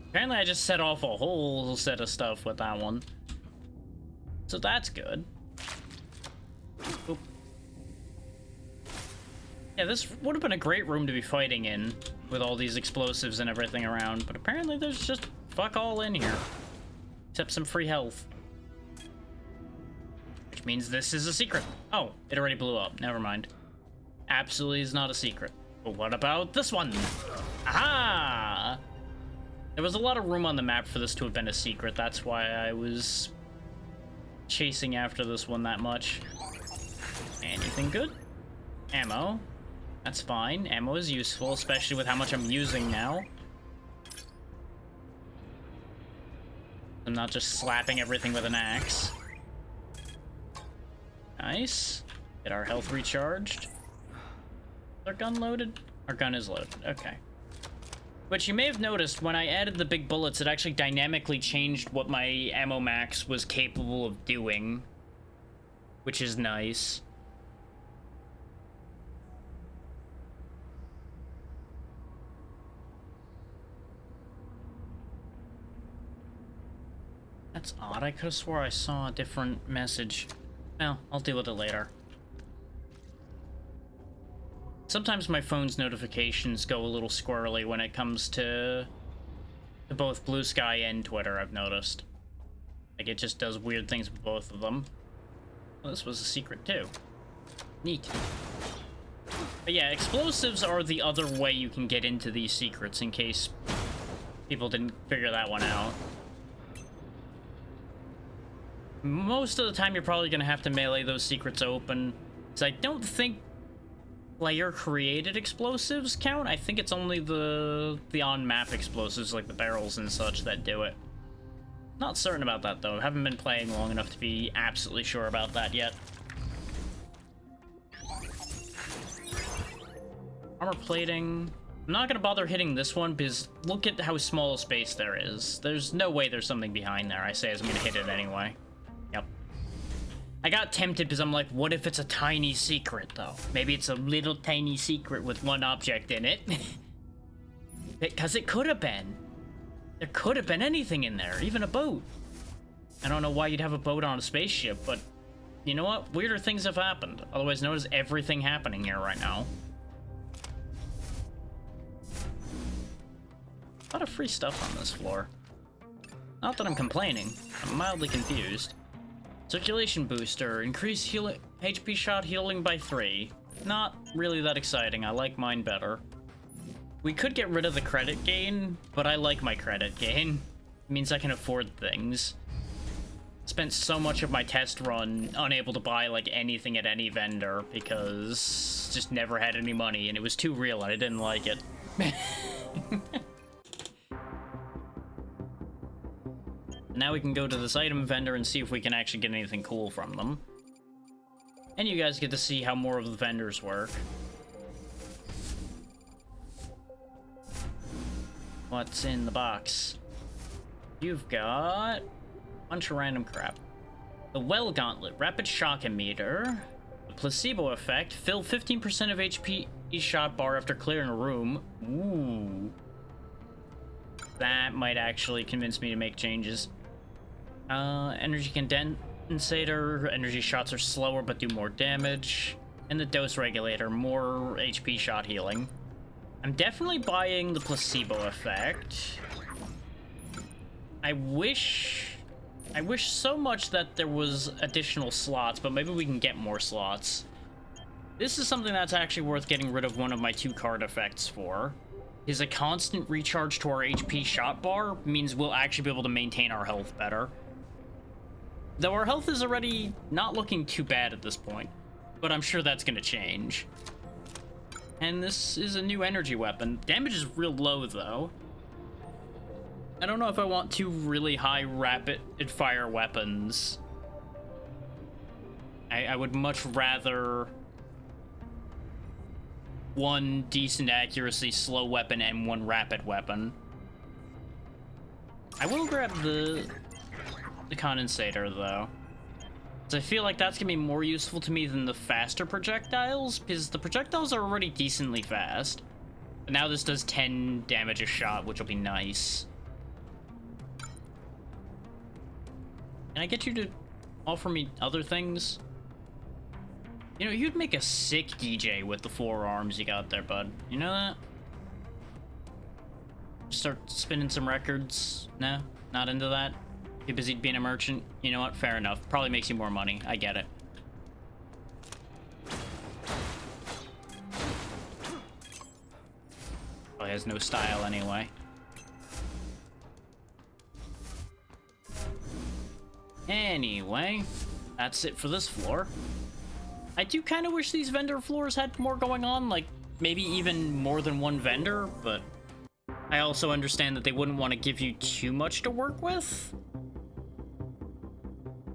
Apparently I just set off a whole set of stuff with that one. So that's good. Oop. Yeah, this would have been a great room to be fighting in with all these explosives and everything around, but apparently there's just fuck all in here. Except some free health. Which means this is a secret. Oh, it already blew up. Never mind. Absolutely is not a secret. But what about this one? Aha! There was a lot of room on the map for this to have been a secret. That's why I was chasing after this one that much. Anything good? Ammo. That's fine. Ammo is useful, especially with how much I'm using now. I'm not just slapping everything with an axe. Nice. Get our health recharged. Is our gun loaded? Our gun is loaded. Okay. But you may have noticed when I added the big bullets, it actually dynamically changed what my ammo max was capable of doing, which is nice. That's odd. I could have swore I saw a different message. Well, I'll deal with it later. Sometimes my phone's notifications go a little squirrely when it comes to both Blue Sky and Twitter, I've noticed. Like, it just does weird things with both of them. Well, this was a secret, too. Neat. But yeah, explosives are the other way you can get into these secrets, in case people didn't figure that one out. Most of the time, you're probably going to have to melee those secrets open, because I don't think player-created explosives count. I think it's only the on-map explosives, like the barrels and such, that do it. Not certain about that, though. Haven't been playing long enough to be absolutely sure about that yet. Armor plating. I'm not going to bother hitting this one, because look at how small a space there is. There's no way there's something behind there, I say, as I'm going to hit it anyway. Yep. I got tempted because I'm like, what if it's a tiny secret, though? Maybe it's a little tiny secret with one object in it. Because it could have been. There could have been anything in there, even a boat. I don't know why you'd have a boat on a spaceship, but you know what? Weirder things have happened. Otherwise known as everything happening here right now. A lot of free stuff on this floor. Not that I'm complaining. I'm mildly confused. Circulation booster. Increase HP shot healing by 3. Not really that exciting. I like mine better. We could get rid of the credit gain, but I like my credit gain. It means I can afford things. Spent so much of my test run unable to buy like anything at any vendor because just never had any money and it was too real and I didn't like it. Now we can go to this item vendor and see if we can actually get anything cool from them. And you guys get to see how more of the vendors work. What's in the box? You've got a bunch of random crap. The Well Gauntlet, Rapid Shock Emitter, the Placebo Effect, fill 15% of HP shot bar after clearing a room. Ooh. That might actually convince me to make changes. Energy Condensator, energy shots are slower but do more damage. And the Dose Regulator, more HP shot healing. I'm definitely buying the Placebo Effect. I wish so much that there was additional slots, but maybe we can get more slots. This is something that's actually worth getting rid of one of my 2 card effects for. Is a constant recharge to our HP shot bar means we'll actually be able to maintain our health better. Though our health is already not looking too bad at this point, but I'm sure that's going to change. And this is a new energy weapon. Damage is real low, though. I don't know if I want 2 really high rapid fire weapons. I would much rather 1 decent accuracy slow weapon and 1 rapid weapon. I will grab the condensator, though. So I feel like that's gonna be more useful to me than the faster projectiles, because the projectiles are already decently fast. But now this does 10 damage a shot, which will be nice. Can I get you to offer me other things? You know, you'd make a sick DJ with the 4 arms you got there, bud. You know that? Start spinning some records? No? Not into that? Too busy being a merchant? You know what? Fair enough. Probably makes you more money. I get it. Probably has no style anyway. Anyway, that's it for this floor. I do kind of wish these vendor floors had more going on, like maybe even more than one vendor, but I also understand that they wouldn't want to give you too much to work with,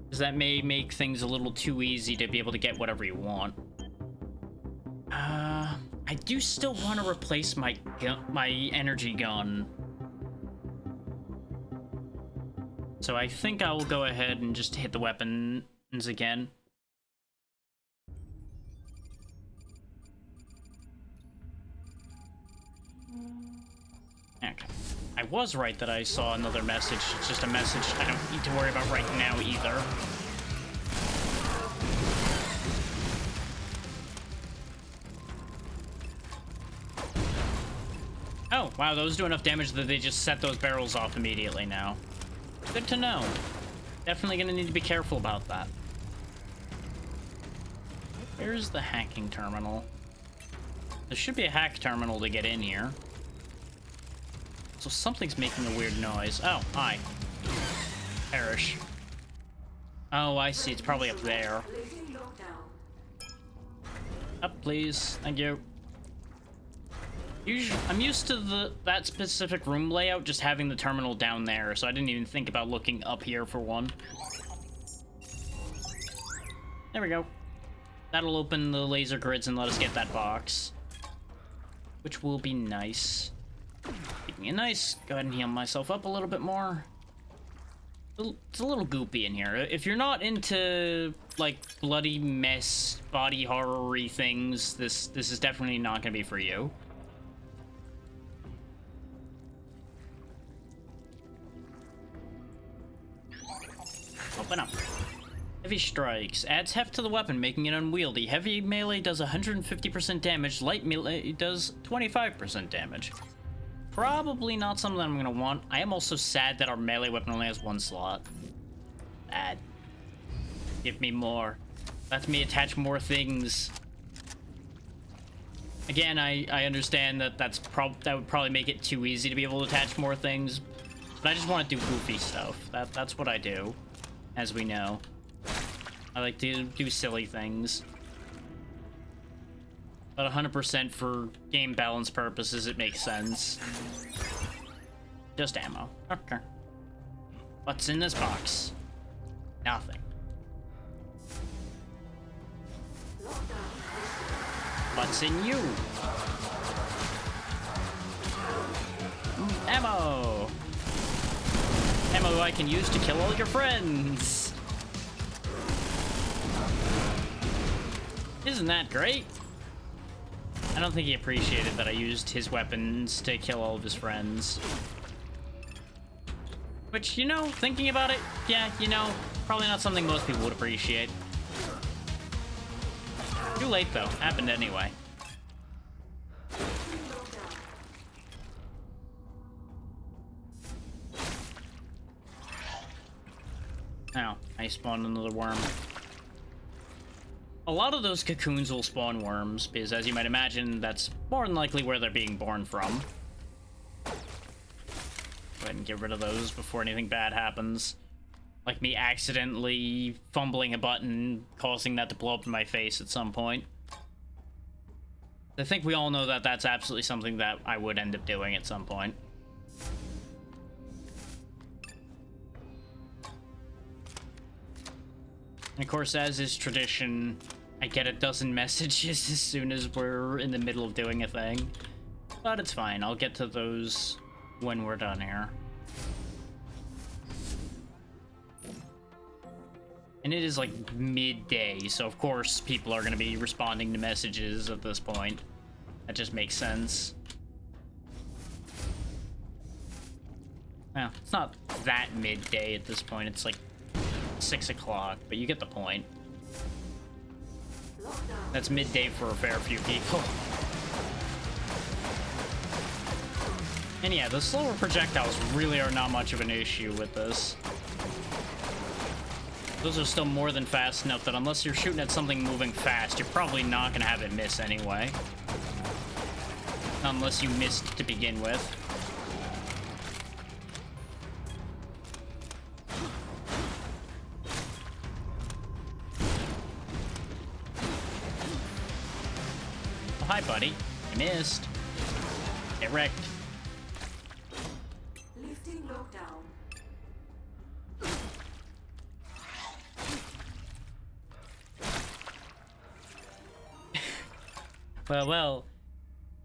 because that may make things a little too easy to be able to get whatever you want. I do still want to replace my energy gun. So I think I will go ahead and just hit the weapons again. Okay. I was right that I saw another message. It's just a message I don't need to worry about right now either. Oh, wow, those do enough damage that they just set those barrels off immediately now. Good to know. Definitely gonna need to be careful about that. Where's the hacking terminal? There should be a hack terminal to get in here. So something's making a weird noise. Oh, hi. Perish. Oh, I see. It's probably up there. Up, please. Thank you. I'm used to that specific room layout, just having the terminal down there, so I didn't even think about looking up here for one. There we go. That'll open the laser grids and let us get that box, which will be nice. Speaking of nice, go ahead and heal myself up a little bit more. It's a little goopy in here. If you're not into, like, bloody mess, body horror-y things, this is definitely not gonna be for you. Open up. Heavy strikes. Adds heft to the weapon, making it unwieldy. Heavy melee does 150% damage. Light melee does 25% damage. Probably not something I'm gonna want. I am also sad that our melee weapon only has one slot. Bad. Give me more. Let me attach more things. Again, I understand that that would probably make it too easy to be able to attach more things, but I just want to do goofy stuff. That's what I do, as we know. I like to do silly things. But 100% for game balance purposes, it makes sense. Just ammo. Okay. What's in this box? Nothing. What's in you? Ammo! Ammo I can use to kill all your friends! Isn't that great? I don't think he appreciated that I used his weapons to kill all of his friends. Which, you know, thinking about it, yeah, you know, probably not something most people would appreciate. Too late, though. Happened anyway. Now, I spawned another worm. A lot of those cocoons will spawn worms, because as you might imagine, that's more than likely where they're being born from. Go ahead and get rid of those before anything bad happens. Like me accidentally fumbling a button, causing that to blow up in my face at some point. I think we all know that that's absolutely something that I would end up doing at some point. And of course, as is tradition, I get a dozen messages as soon as we're in the middle of doing a thing. But it's fine, I'll get to those when we're done here. And it is like midday, so of course people are going to be responding to messages at this point. That just makes sense. Well, it's not that midday at this point, it's like 6 o'clock, but you get the point. That's midday for a fair few people. And yeah, the slower projectiles really are not much of an issue with this. Those are still more than fast enough that unless you're shooting at something moving fast, you're probably not going to have it miss anyway. Unless you missed to begin with. Oh, hi, buddy. I missed. Get wrecked. Lifting lockdown. Well.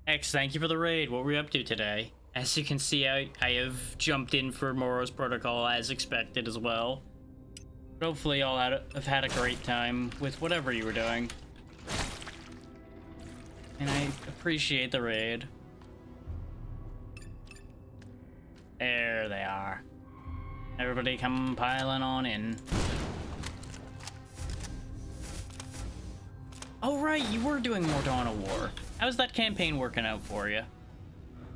X, thank you for the raid. What were we up to today? As you can see, I have jumped in for Moros Protocol as expected as well. But hopefully y'all have had a great time with whatever you were doing. And I appreciate the raid. There they are. Everybody come piling on in. Oh right, you were doing more Dawn of War. How's that campaign working out for you?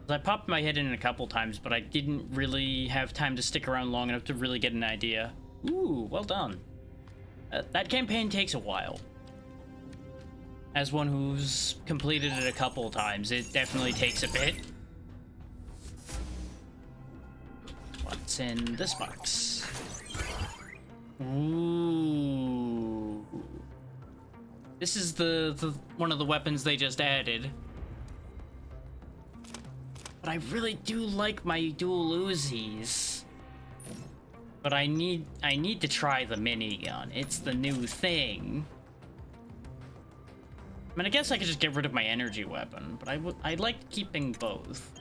I popped my head in a couple times, but I didn't really have time to stick around long enough to really get an idea. Ooh, well done. That campaign takes a while. As one who's completed it a couple times, it definitely takes a bit. What's in this box? Ooh. This is the one of the weapons they just added. But I really do like my dual Uzis. But I need to try the minigun. It's the new thing. I mean, I guess I could just get rid of my energy weapon, but I like keeping both.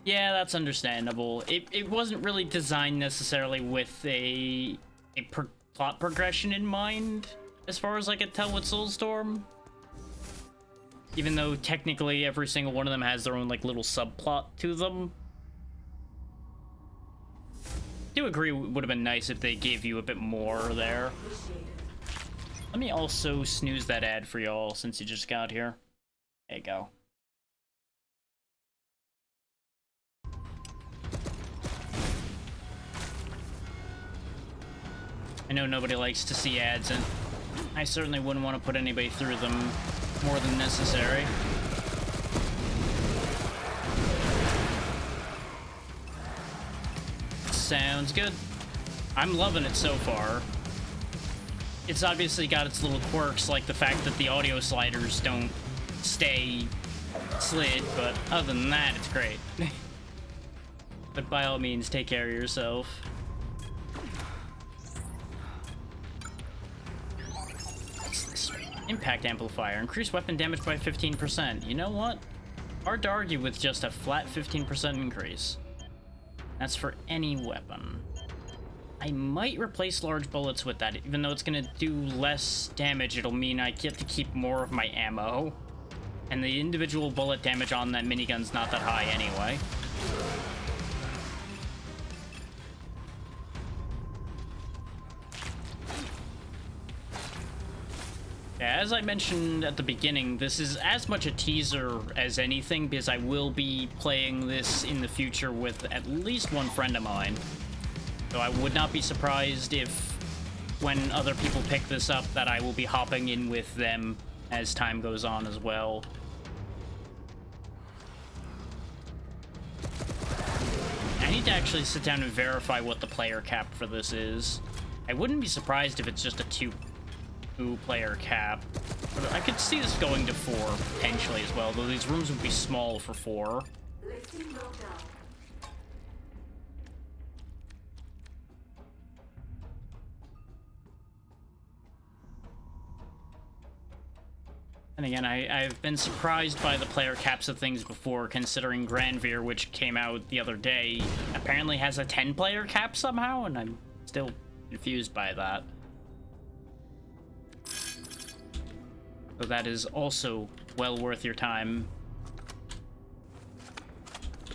Yeah, that's understandable. It wasn't really designed necessarily with a plot progression in mind, as far as I could tell with Soulstorm. Even though technically every single one of them has their own like little subplot to them. I do agree it would have been nice if they gave you a bit more there. Let me also snooze that ad for y'all since you just got here. There you go. I know nobody likes to see ads, and I certainly wouldn't want to put anybody through them more than necessary. Sounds good. I'm loving it so far. It's obviously got its little quirks, like the fact that the audio sliders don't stay slid, but other than that, it's great. But by all means, take care of yourself. Impact amplifier. Increase weapon damage by 15%. You know what? Hard to argue with just a flat 15% increase. That's for any weapon. I might replace large bullets with that. Even though it's gonna do less damage, it'll mean I get to keep more of my ammo. And the individual bullet damage on that minigun's not that high anyway. As I mentioned at the beginning, this is as much a teaser as anything, because I will be playing this in the future with at least one friend of mine. So I would not be surprised if, when other people pick this up, that I will be hopping in with them as time goes on as well. I need to actually sit down and verify what the player cap for this is. I wouldn't be surprised if it's just a two-player cap. But I could see this going to 4 potentially as well, though these rooms would be small for 4. Lifting lockdown. And again, I've been surprised by the player caps of things before, considering Granvir, which came out the other day, apparently has a 10-player cap somehow, and I'm still confused by that. So that is also well worth your time.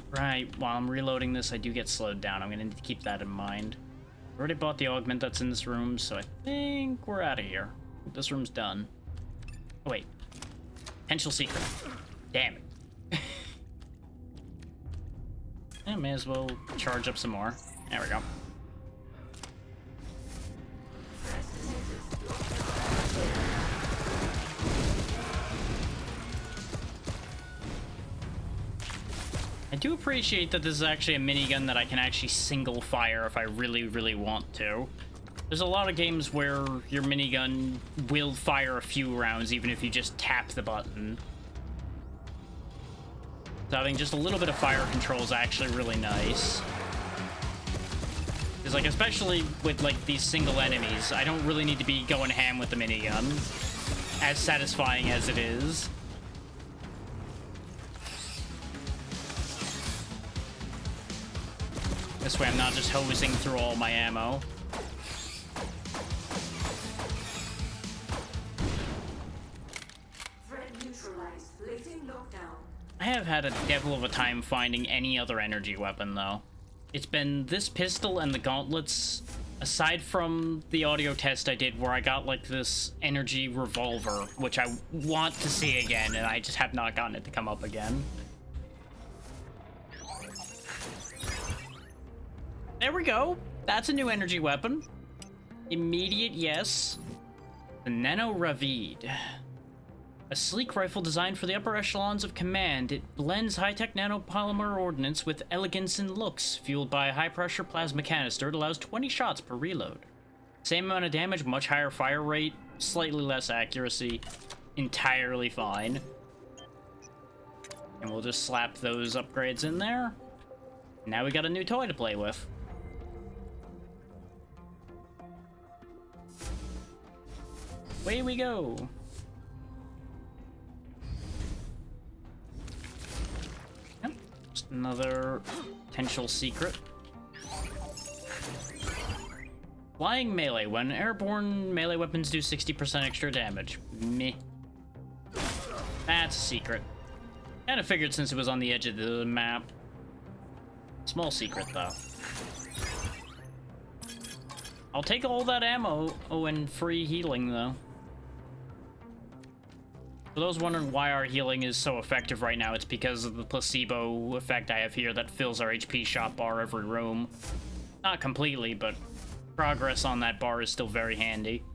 Right, while I'm reloading this, I do get slowed down. I'm gonna need to keep that in mind. I already bought the augment that's in this room, so I think we're out of here. This room's done. Oh, wait. Potential secret. Damn it. I may as well charge up some more. There we go. I do appreciate that this is actually a minigun that I can actually single fire if I really, really want to. There's a lot of games where your minigun will fire a few rounds even if you just tap the button. So having just a little bit of fire control is actually really nice. Because, like, especially with, like, these single enemies, I don't really need to be going ham with the minigun, as satisfying as it is. This way I'm not just hosing through all my ammo. Threat neutralized. Lifting lockdown. I have had a devil of a time finding any other energy weapon, though. It's been this pistol and the gauntlets, aside from the audio test I did where I got, like, this energy revolver, which I want to see again, and I just have not gotten it to come up again. There we go. That's a new energy weapon. Immediate, yes. The Nano Ravid. A sleek rifle designed for the upper echelons of command, it blends high-tech nanopolymer ordnance with elegance and looks. Fueled by a high-pressure plasma canister, it allows 20 shots per reload. Same amount of damage, much higher fire rate, slightly less accuracy. Entirely fine. And we'll just slap those upgrades in there. Now we got a new toy to play with. Away we go. Yep, just another potential secret. Flying melee. When airborne, melee weapons do 60% extra damage. Meh. That's a secret. Kinda figured since it was on the edge of the map. Small secret, though. I'll take all that ammo. Oh, and free healing, though. For those wondering why our healing is so effective right now, it's because of the placebo effect I have here that fills our HP shot bar every room. Not completely, but progress on that bar is still very handy.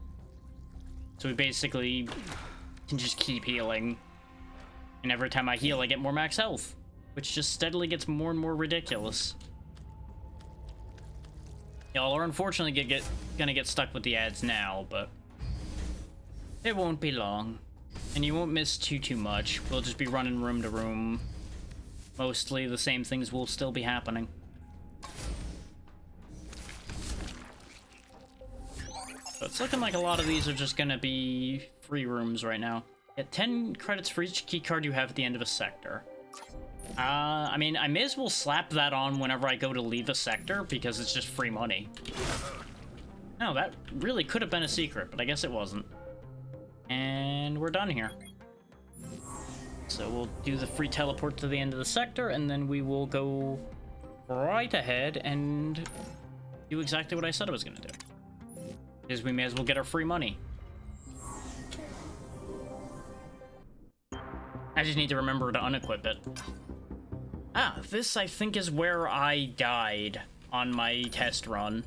So we basically can just keep healing. And every time I heal, I get more max health, which just steadily gets more and more ridiculous. Y'all are unfortunately gonna get stuck with the ads now, but it won't be long. And you won't miss too much. We'll just be running room to room. Mostly the same things will still be happening. So it's looking like a lot of these are just gonna be free rooms right now. Get 10 credits for each keycard you have at the end of a sector. I mean, I may as well slap that on whenever I go to leave a sector, because it's just free money. No, that really could have been a secret, but I guess it wasn't. And we're done here. So we'll do the free teleport to the end of the sector, and then we will go right ahead and do exactly what I said I was gonna do. Because we may as well get our free money. I just need to remember to unequip it. Ah, this I think is where I died on my test run.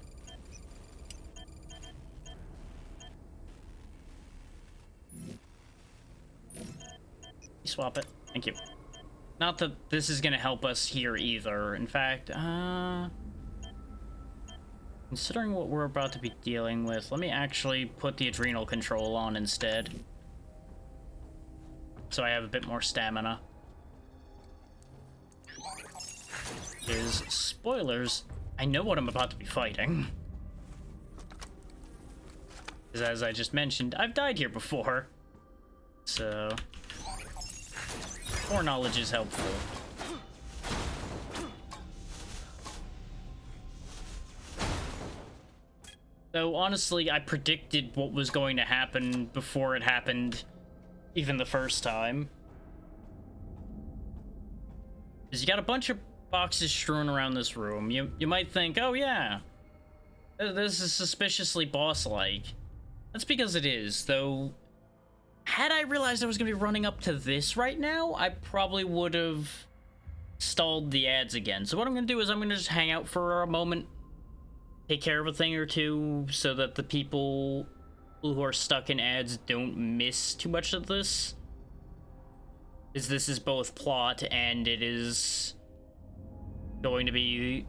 Swap it. Thank you. Not that this is gonna help us here either. In fact, considering what we're about to be dealing with, let me actually put the adrenal control on instead. So I have a bit more stamina. Is spoilers, I know what I'm about to be fighting. Because as I just mentioned, I've died here before. So foreknowledge is helpful. So honestly, I predicted what was going to happen before it happened, even the first time. Because you got a bunch of boxes strewn around this room. You might think, oh yeah, this is suspiciously boss-like. That's because it is, though. Had I realized I was going to be running up to this right now, I probably would have stalled the ads again. So what I'm going to do is I'm going to just hang out for a moment, take care of a thing or two, so that the people who are stuck in ads don't miss too much of this. Because this is both plot and it is going to be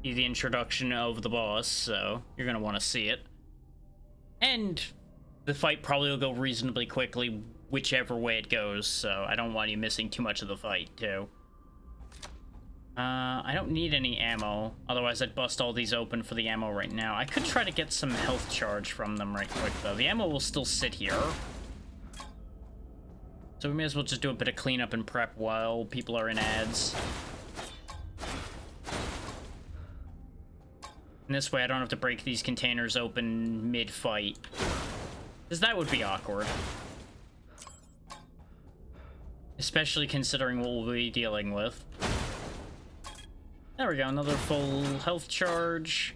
the introduction of the boss, so you're going to want to see it. And the fight probably will go reasonably quickly whichever way it goes, so I don't want you missing too much of the fight, too. I don't need any ammo, otherwise I'd bust all these open for the ammo right now. I could try to get some health charge from them right quick, though. The ammo will still sit here. So we may as well just do a bit of cleanup and prep while people are in ads. And this way I don't have to break these containers open mid-fight. Because that would be awkward. Especially considering what we'll be dealing with. There we go, another full health charge.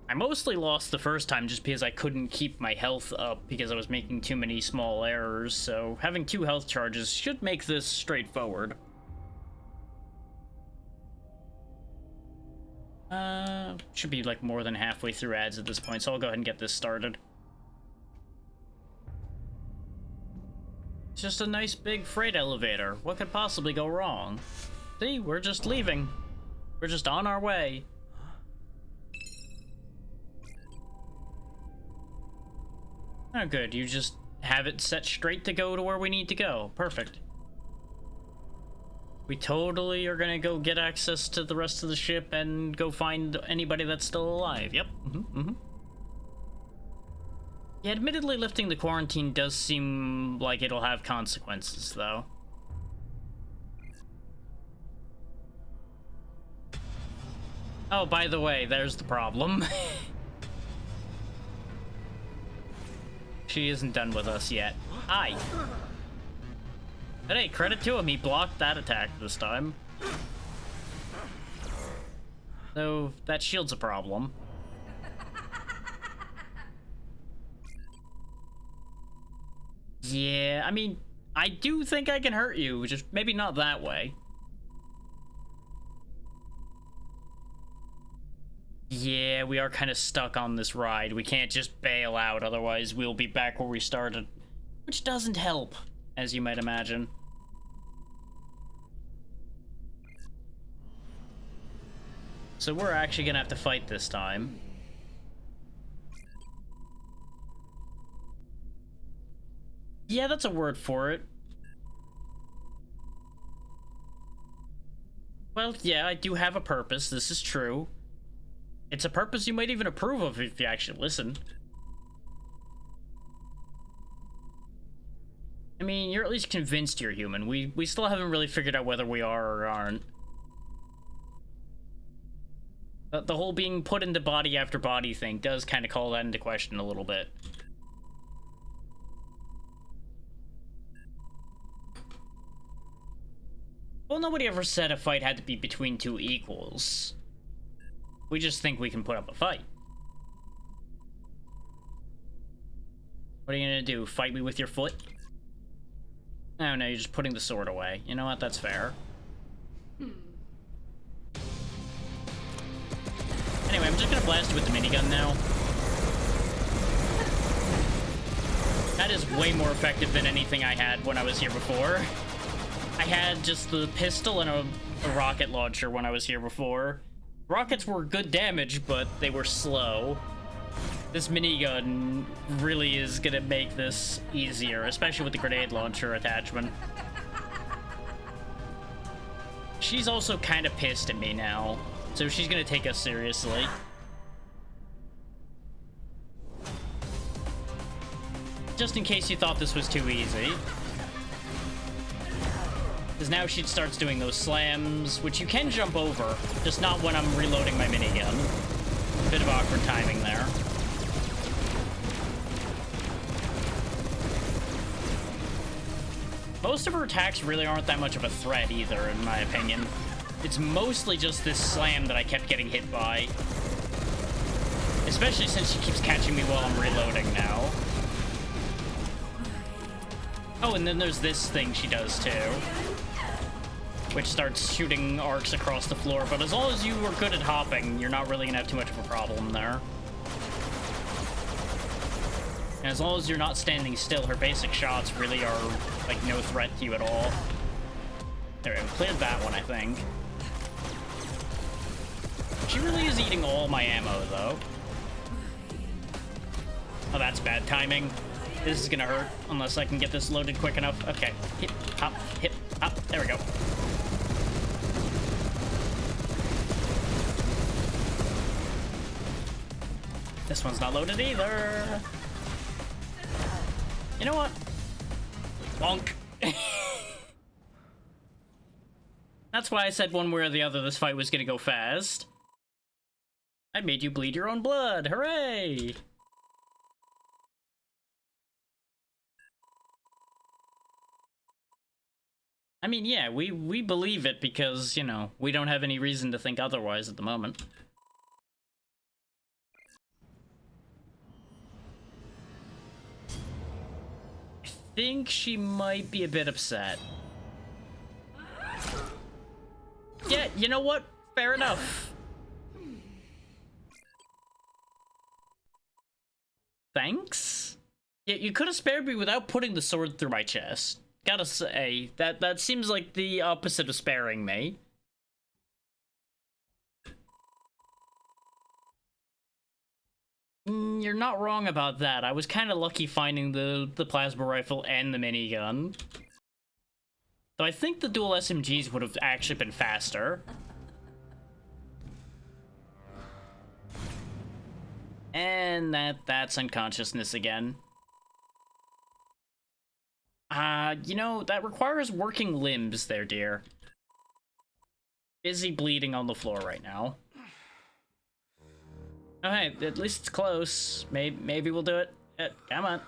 I mostly lost the first time just because I couldn't keep my health up because I was making too many small errors, so having 2 health charges should make this straightforward. Should be like more than halfway through ads at this point, so I'll go ahead and get this started. It's just a nice big freight elevator. What could possibly go wrong? See, we're just leaving. We're just on our way. Oh, good. You just have it set straight to go to where we need to go. Perfect. We totally are gonna go get access to the rest of the ship and go find anybody that's still alive. Yep. Yeah, admittedly, lifting the quarantine does seem like it'll have consequences, though. Oh, by the way, there's the problem. She isn't done with us yet. Hi. But hey, credit to him, he blocked that attack this time. So, that shield's a problem. Yeah, I mean, I do think I can hurt you, just maybe not that way. Yeah, we are kind of stuck on this ride. We can't just bail out, otherwise we'll be back where we started. Which doesn't help, as you might imagine. So we're actually gonna have to fight this time. Yeah, that's a word for it. Well, yeah, I do have a purpose, this is true. It's a purpose you might even approve of if you actually listen. I mean, you're at least convinced you're human. We still haven't really figured out whether we are or aren't. But the whole being put into body after body thing does kind of call that into question a little bit. Well, nobody ever said a fight had to be between 2 equals. We just think we can put up a fight. What are you gonna do? Fight me with your foot? Oh no, you're just putting the sword away. You know what? That's fair. Anyway, I'm just gonna blast you with the minigun now. That is way more effective than anything I had when I was here before. I had just the pistol and a rocket launcher when I was here before. Rockets were good damage, but they were slow. This minigun really is gonna make this easier, especially with the grenade launcher attachment. She's also kind of pissed at me now, so she's gonna take us seriously. Just in case you thought this was too easy. Because now she starts doing those slams, which you can jump over, just not when I'm reloading my minigun. Bit of awkward timing there. Most of her attacks really aren't that much of a threat either, in my opinion. It's mostly just this slam that I kept getting hit by. Especially since she keeps catching me while I'm reloading now. Oh, and then there's this thing she does too, which starts shooting arcs across the floor, but as long as you are good at hopping, you're not really gonna have too much of a problem there. And as long as you're not standing still, her basic shots really are, like, no threat to you at all. There we go. Cleared that one, I think. She really is eating all my ammo, though. Oh, that's bad timing. This is gonna hurt unless I can get this loaded quick enough. Okay. Hip, hop, hip, hop. There we go. This one's not loaded either. You know what? Bonk. That's why I said one way or the other this fight was gonna go fast. I made you bleed your own blood. Hooray! I mean, yeah, we believe it because, you know, we don't have any reason to think otherwise at the moment. I think she might be a bit upset. Yeah, you know what? Fair enough. Thanks? Yeah, you could have spared me without putting the sword through my chest. Gotta say, that seems like the opposite of sparing me. You're not wrong about that. I was kind of lucky finding the plasma rifle and the minigun. Though I think the dual SMGs would have actually been faster. And that's unconsciousness again. You know, that requires working limbs there, dear. Busy bleeding on the floor right now. Okay, at least it's close. Maybe we'll do it. Come on.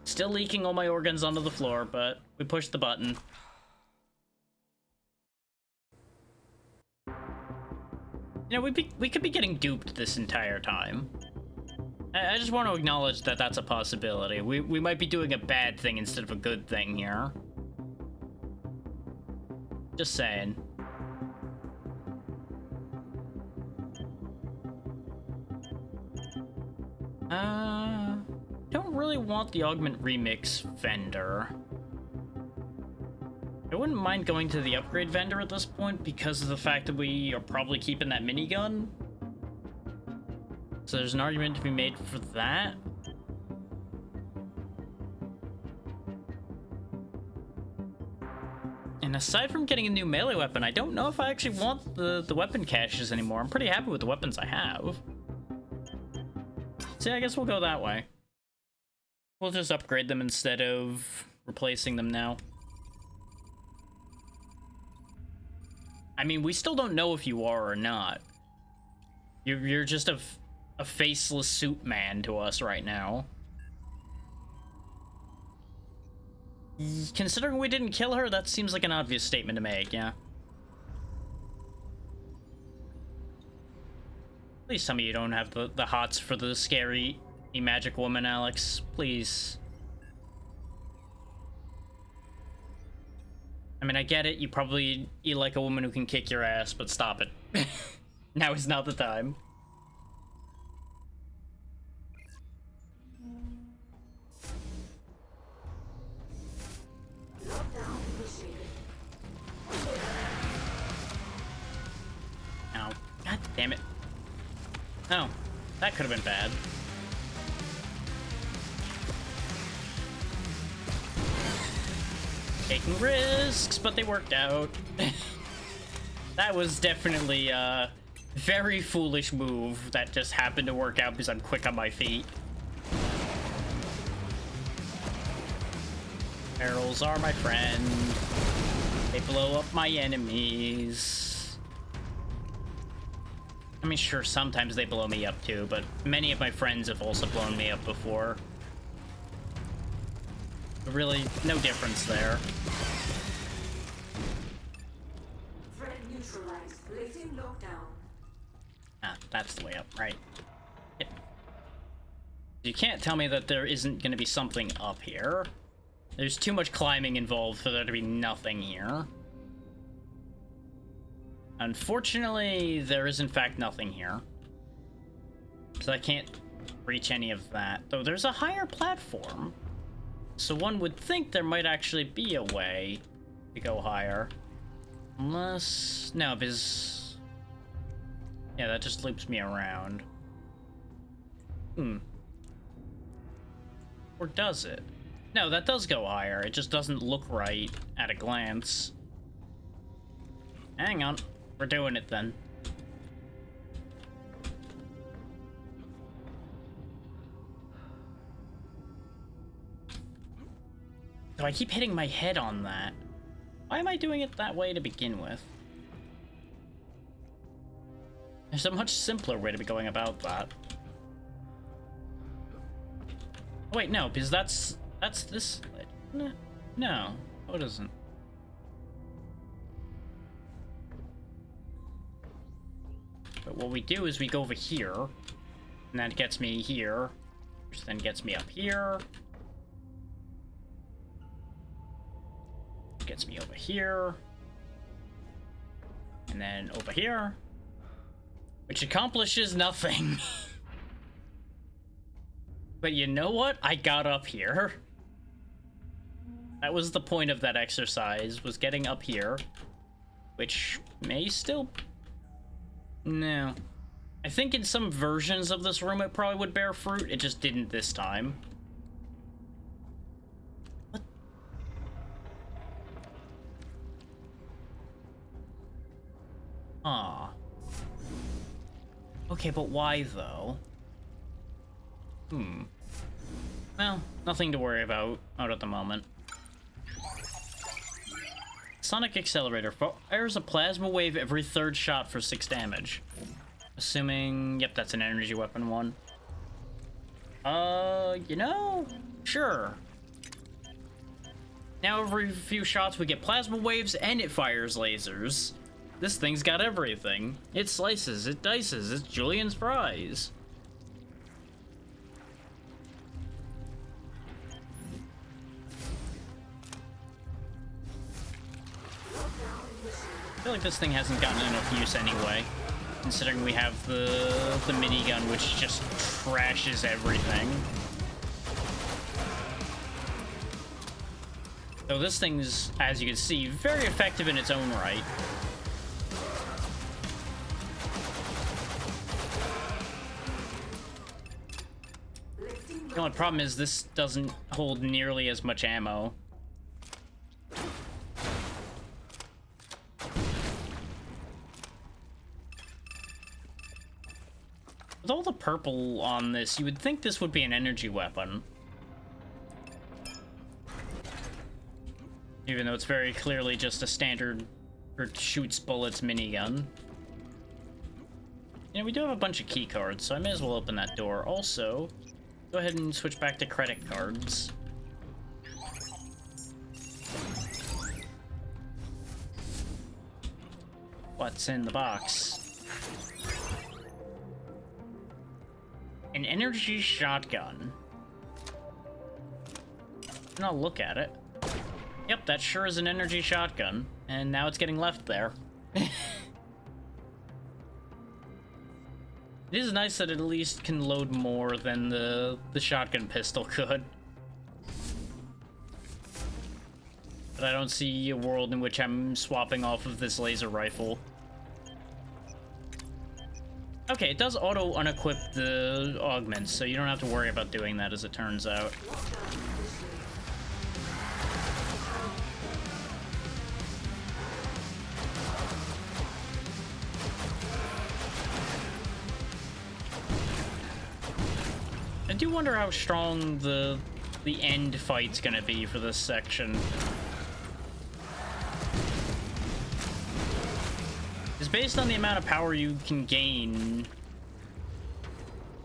Still leaking all my organs onto the floor, but we pushed the button. You know, we could be getting duped this entire time. I just want to acknowledge that that's a possibility. We might be doing a bad thing instead of a good thing here. Just saying. Don't really want the Augment Remix vendor. I wouldn't mind going to the upgrade vendor at this point because of the fact that we are probably keeping that minigun. So there's an argument to be made for that. And aside from getting a new melee weapon, I don't know if I actually want the weapon caches anymore. I'm pretty happy with the weapons I have. So yeah, I guess we'll go that way. We'll just upgrade them instead of replacing them now. I mean, we still don't know if you are or not. You're just a faceless suit man to us right now. Considering we didn't kill her, that seems like an obvious statement to make, yeah. Please tell me you don't have the hots for the scary magic woman, Alex. Please. I mean, I get it. You probably like a woman who can kick your ass, but stop it. Now is not the time. Ow. God damn it. Oh, that could have been bad. Taking risks, but they worked out. That was definitely a very foolish move that just happened to work out because I'm quick on my feet. Barrels are my friend. They blow up my enemies. I mean, sure, sometimes they blow me up too, but many of my friends have also blown me up before. Really, no difference there. Threat neutralized. Lifting lockdown. Ah, that's the way up, right? Yeah. You can't tell me that there isn't going to be something up here. There's too much climbing involved for there to be nothing here. Unfortunately, there is in fact nothing here. So I can't reach any of that. Though there's a higher platform. So one would think there might actually be a way. to go higher. Unless... no, because... yeah, that just loops me around. Or does it? No, that does go higher. It just doesn't look right at a glance. Hang on. We're doing it then. So I keep hitting my head on that. Why am I doing it that way to begin with? There's a much simpler way to be going about that. Oh, wait, no, because that's this... no, it isn't. But what we do is we go over here, and that gets me here, which then gets me up here. Gets me over here. And then over here. Which accomplishes nothing. But you know what? I got up here. That was the point of that exercise, was getting up here. Which may still... no. I think in some versions of this room it probably would bear fruit. It just didn't this time. What? Ah. Okay, but why though? Well, nothing to worry about out at the moment. Sonic Accelerator fires a plasma wave every third shot for 6 damage. Assuming, yep, that's an energy weapon one. You know, sure. Now every few shots we get plasma waves and it fires lasers. This thing's got everything. It slices, it dices, it's Julian's fries. I feel like this thing hasn't gotten enough use anyway, considering we have the minigun, which just trashes everything. So this thing's, as you can see, very effective in its own right. The only problem is this doesn't hold nearly as much ammo. With all the purple on this, you would think this would be an energy weapon. Even though it's very clearly just a standard or shoots bullets minigun. You know, we do have a bunch of key cards, so I may as well open that door. Also, go ahead and switch back to credit cards. What's in the box? An energy shotgun. And I'll look at it. Yep, that sure is an energy shotgun. And now it's getting left there. It is nice that it at least can load more than the shotgun pistol could. But I don't see a world in which I'm swapping off of this laser rifle. Okay, it does auto unequip the augments, so you don't have to worry about doing that, as it turns out. I do wonder how strong the end fight's gonna be for this section. It's based on the amount of power you can gain.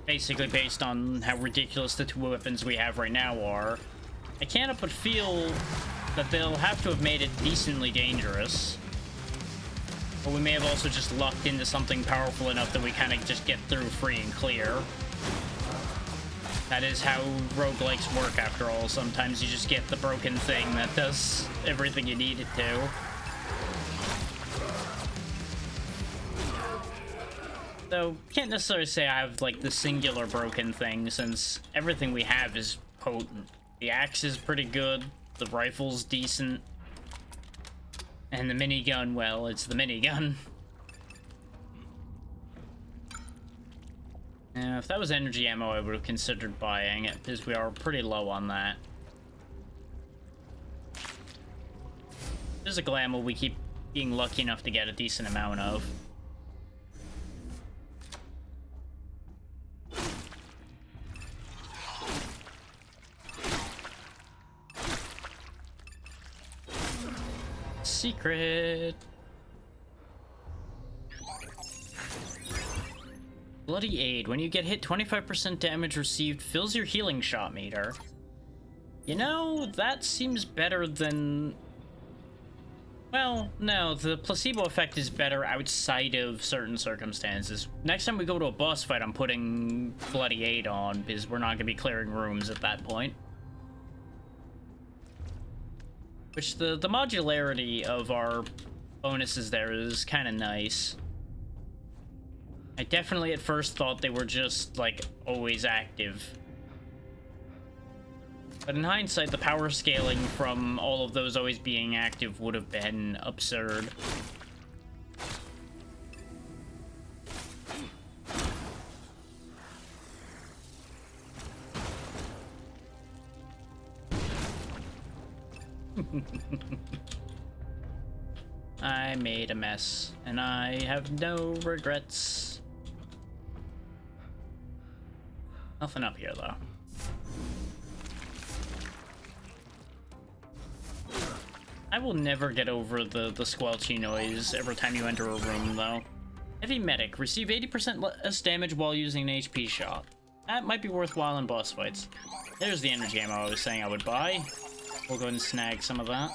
Basically based on how ridiculous the two weapons we have right now are. I can't help but feel that they'll have to have made it decently dangerous. But we may have also just lucked into something powerful enough that we kind of just get through free and clear. That is how roguelikes work, after all. Sometimes you just get the broken thing that does everything you need it to. Though, can't necessarily say I have, like, the singular broken thing, since everything we have is potent. The axe is pretty good, the rifle's decent. And the minigun, well, it's the minigun. Now, if that was energy ammo, I would have considered buying it, because we are pretty low on that. Physical ammo we keep being lucky enough to get a decent amount of. Secret. Bloody aid. When you get hit, 25% damage received fills your healing shot meter. You know, that seems better than... Well, no, the placebo effect is better outside of certain circumstances. Next time we go to a boss fight, I'm putting Bloody Aid on, because we're not going to be clearing rooms at that point. Which, the modularity of our bonuses there is kind of nice. I definitely at first thought they were just, like, always active. But in hindsight, the power scaling from all of those always being active would have been absurd. I made a mess, and I have no regrets. Nothing up here, though. I will never get over the squelchy noise every time you enter a room, though. Heavy Medic. Receive 80% less damage while using an HP shot. That might be worthwhile in boss fights. There's the energy ammo I was saying I would buy. We'll go ahead and snag some of that.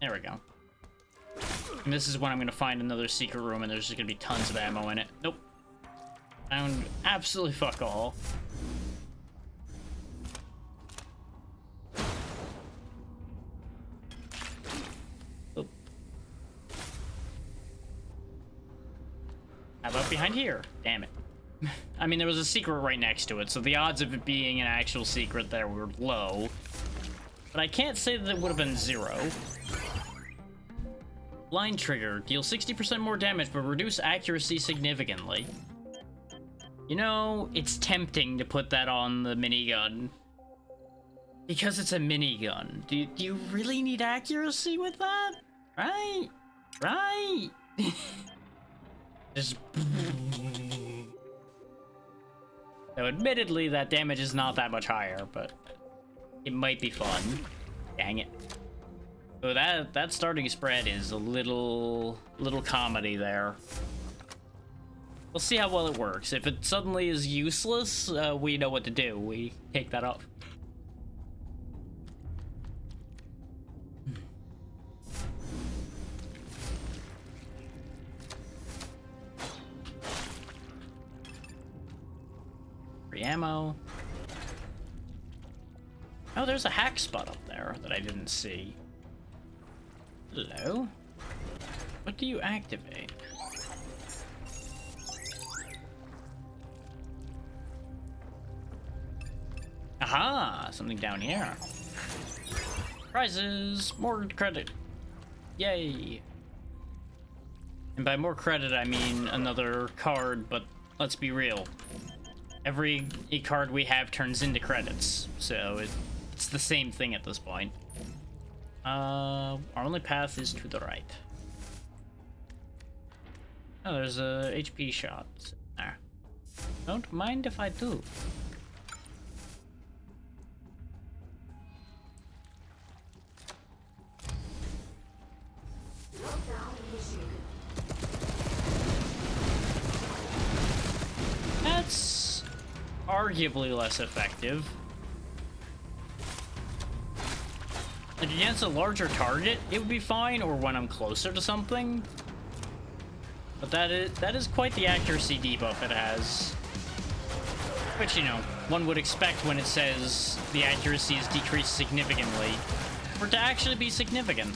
There we go. And this is when I'm going to find another secret room, and there's just going to be tons of ammo in it. Nope. Found absolutely fuck all. Oop. How about behind here? Damn it. I mean, there was a secret right next to it, so the odds of it being an actual secret there were low. But I can't say that it would have been 0. Blind Trigger. Deal 60% more damage, but reduce accuracy significantly. You know, it's tempting to put that on the minigun. Because it's a minigun. Do you really need accuracy with that? Right? Right? Just... So admittedly, that damage is not that much higher, but it might be fun. Dang it. So that starting spread is a little comedy there. We'll see how well it works. If it suddenly is useless, we know what to do. We take that up. Free ammo. Oh, there's a hack spot up there that I didn't see. Hello? What do you activate? Aha! Something down here. Prizes! More credit! Yay! And by more credit, I mean another card, but let's be real. Every card we have turns into credits, so it's the same thing at this point. Our only path is to the right. Oh, there's a HP shot there. Don't mind if I do. That's arguably less effective. Like against a larger target, it would be fine, or when I'm closer to something. But that is quite the accuracy debuff it has. Which, you know, one would expect when it says the accuracy is decreased significantly, for it to actually be significant.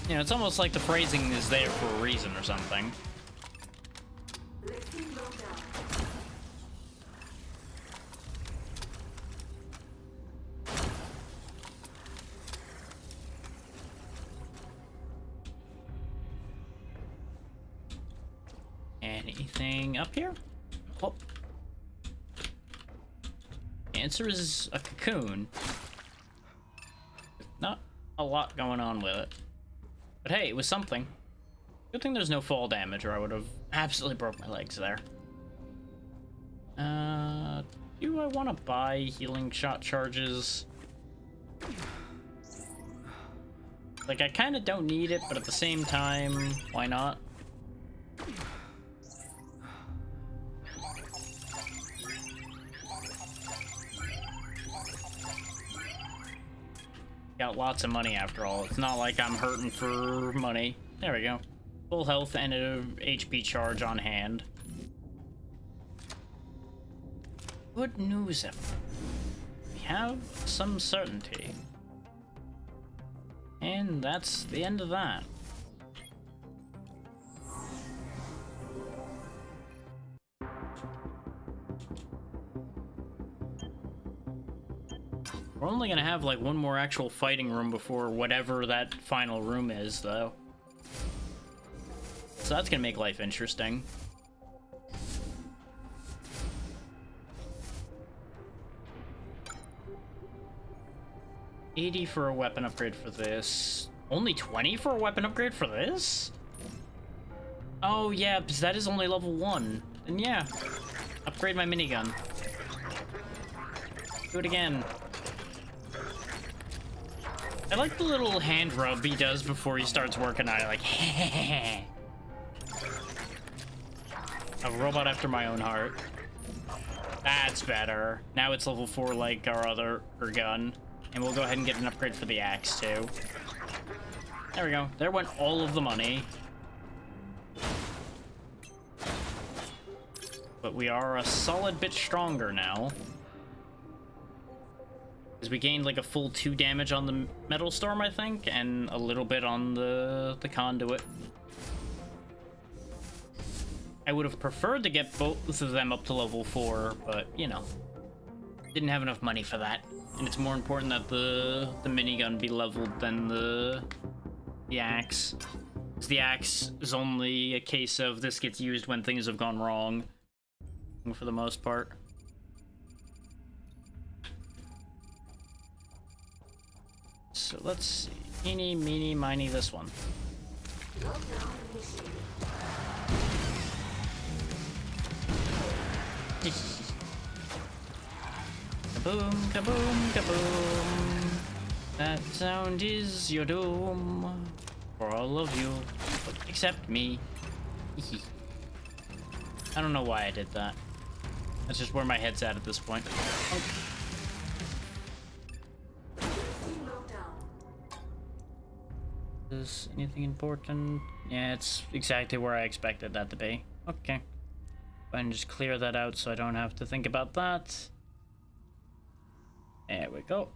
You know, it's almost like the phrasing is there for a reason or something. Anything up here? Oh. Answer is a cocoon. Not a lot going on with it. But hey, it was something. Good thing there's no fall damage, or I would have absolutely broke my legs there. Do I want to buy healing shot charges? Like, I kind of don't need it, but at the same time, why not? Got lots of money after all. It's not like I'm hurting for money. There we go. Full health and a HP charge on hand. Good news, everyone. We have some certainty. And that's the end of that. We're only gonna have like one more actual fighting room before whatever that final room is, though. So that's gonna make life interesting. $80 for a weapon upgrade for this. Only $20 for a weapon upgrade for this? Oh yeah, because that is only level 1. Then yeah, upgrade my minigun. Do it again. I like the little hand rub he does before he starts working on it, like, a robot after my own heart. That's better. Now it's level 4 like our other gun. And we'll go ahead and get an upgrade for the axe, too. There we go. There went all of the money. But we are a solid bit stronger now. Because we gained like a full 2 damage on the metal storm, I think, and a little bit on the conduit. I would have preferred to get both of them up to level 4, but, you know, didn't have enough money for that. And it's more important that the minigun be leveled than the axe. Because the axe is only a case of this gets used when things have gone wrong, for the most part. So let's see. Eeny, meeny, miny, this one. Kaboom, kaboom, kaboom. That sound is your doom. For all of you, except me. I don't know why I did that. That's just where my head's at this point. Oh. Is anything important? Yeah, it's exactly where I expected that to be. Okay. Go ahead and just clear that out so I don't have to think about that. There we go.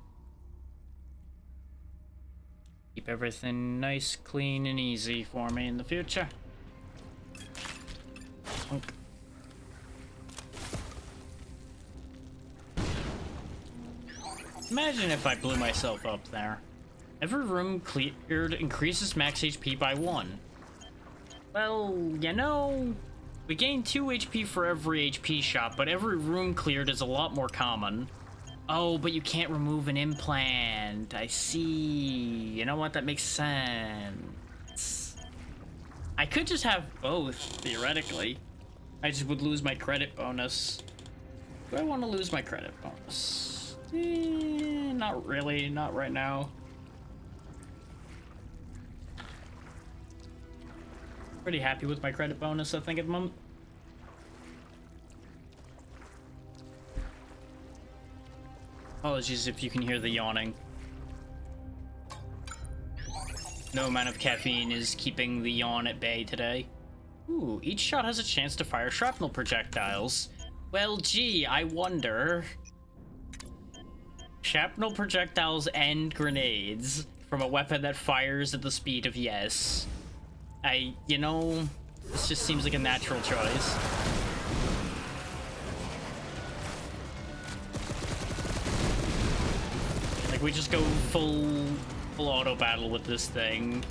Keep everything nice, clean, and easy for me in the future. Okay. Imagine if I blew myself up there. Every room cleared increases max HP by 1. Well, you know, we gain 2 HP for every HP shot, but every room cleared is a lot more common. Oh, but you can't remove an implant. I see. You know what? That makes sense. I could just have both, theoretically. I just would lose my credit bonus. Do I want to lose my credit bonus? Not really. Not right now. Pretty happy with my credit bonus, I think, at the moment. Apologies if you can hear the yawning. No amount of caffeine is keeping the yawn at bay today. Ooh, each shot has a chance to fire shrapnel projectiles. Well, gee, I wonder. Shrapnel projectiles and grenades from a weapon that fires at the speed of yes. You know, this just seems like a natural choice. Like, we just go full auto battle with this thing.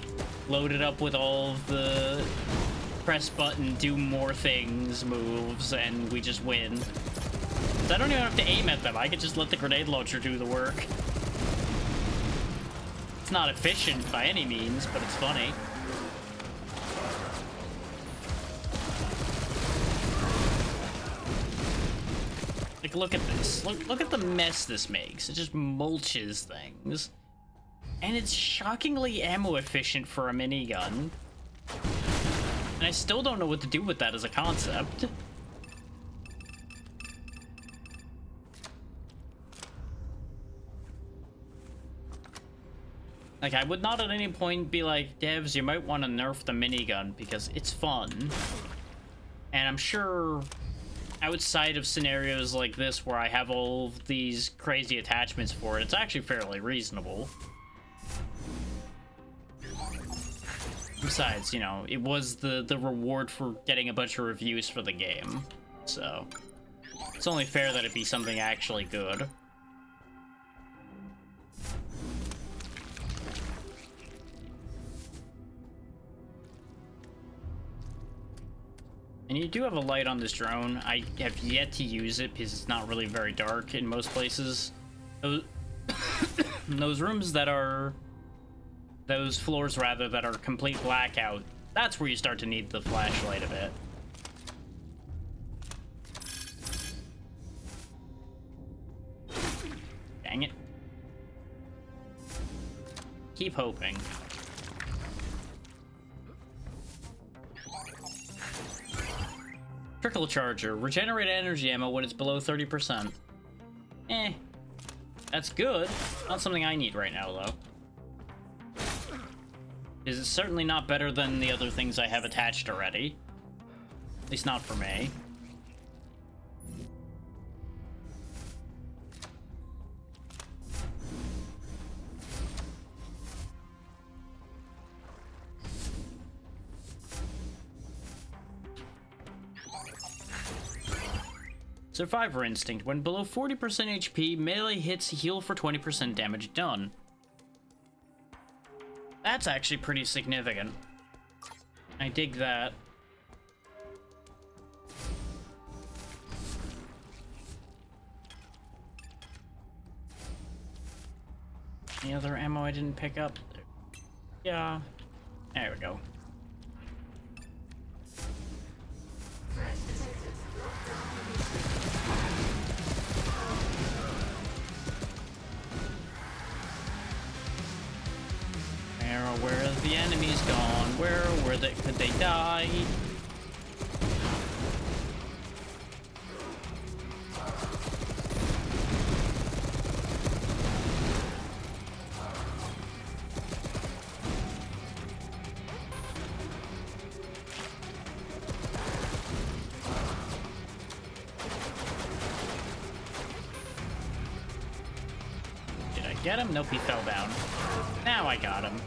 Load it up with all of the press button, do more things, moves, and we just win. So I don't even have to aim at them. I could just let the grenade launcher do the work. It's not efficient by any means, but it's funny. Like, look at this. Look at the mess this makes. It just mulches things. And it's shockingly ammo efficient for a minigun. And I still don't know what to do with that as a concept. Like, I would not at any point be like, devs, you might want to nerf the minigun because it's fun. And I'm sure outside of scenarios like this where I have all of these crazy attachments for it, it's actually fairly reasonable. Besides, you know, it was the reward for getting a bunch of reviews for the game. So, it's only fair that it be something actually good. And you do have a light on this drone. I have yet to use it because it's not really very dark in most places. Those rooms that are... Those floors, rather, that are complete blackout, that's where you start to need the flashlight a bit. Dang it. Keep hoping. Trickle charger. Regenerate energy ammo when it's below 30%. Eh. That's good. Not something I need right now, though. It's certainly not better than the other things I have attached already. At least not for me. Survivor Instinct. When below 40% HP, melee hits heal for 20% damage done. That's actually pretty significant. I dig that. Any other ammo I didn't pick up? Yeah. There we go. Where are the enemies gone? Could they die? Did I get him? Nope, he fell down. Now I got him.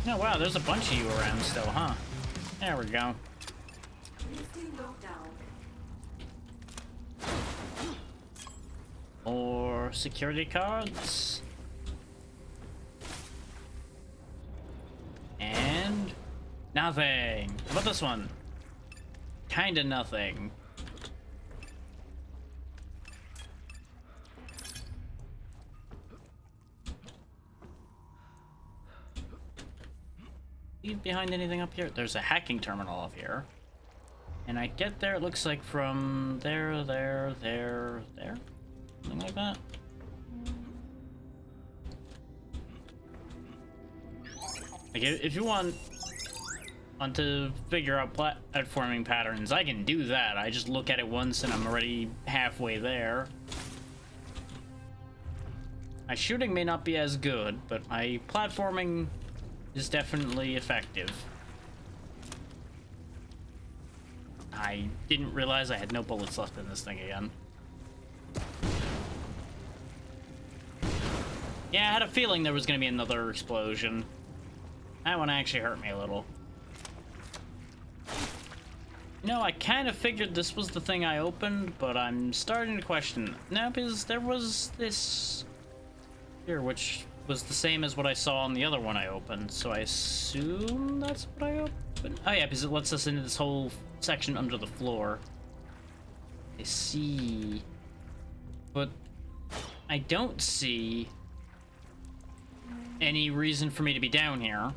Oh wow, there's a bunch of you around still, huh? There we go. More security cards. And nothing. How about this one? Kinda nothing. Behind anything up here? There's a hacking terminal up here. And I get there, it looks like from there. Something like that. Like, if you want to figure out platforming patterns, I can do that. I just look at it once and I'm already halfway there. My shooting may not be as good, but my platforming is definitely effective. I didn't realize I had no bullets left in this thing again. Yeah, I had a feeling there was gonna be another explosion. That one actually hurt me a little. No, I kind of figured this was the thing I opened, but I'm starting to question. No, because there was this here, which was the same as what I saw on the other one I opened, so I assume that's what I opened. Oh yeah, because it lets us into this whole section under the floor. I see. But I don't see any reason for me to be down here.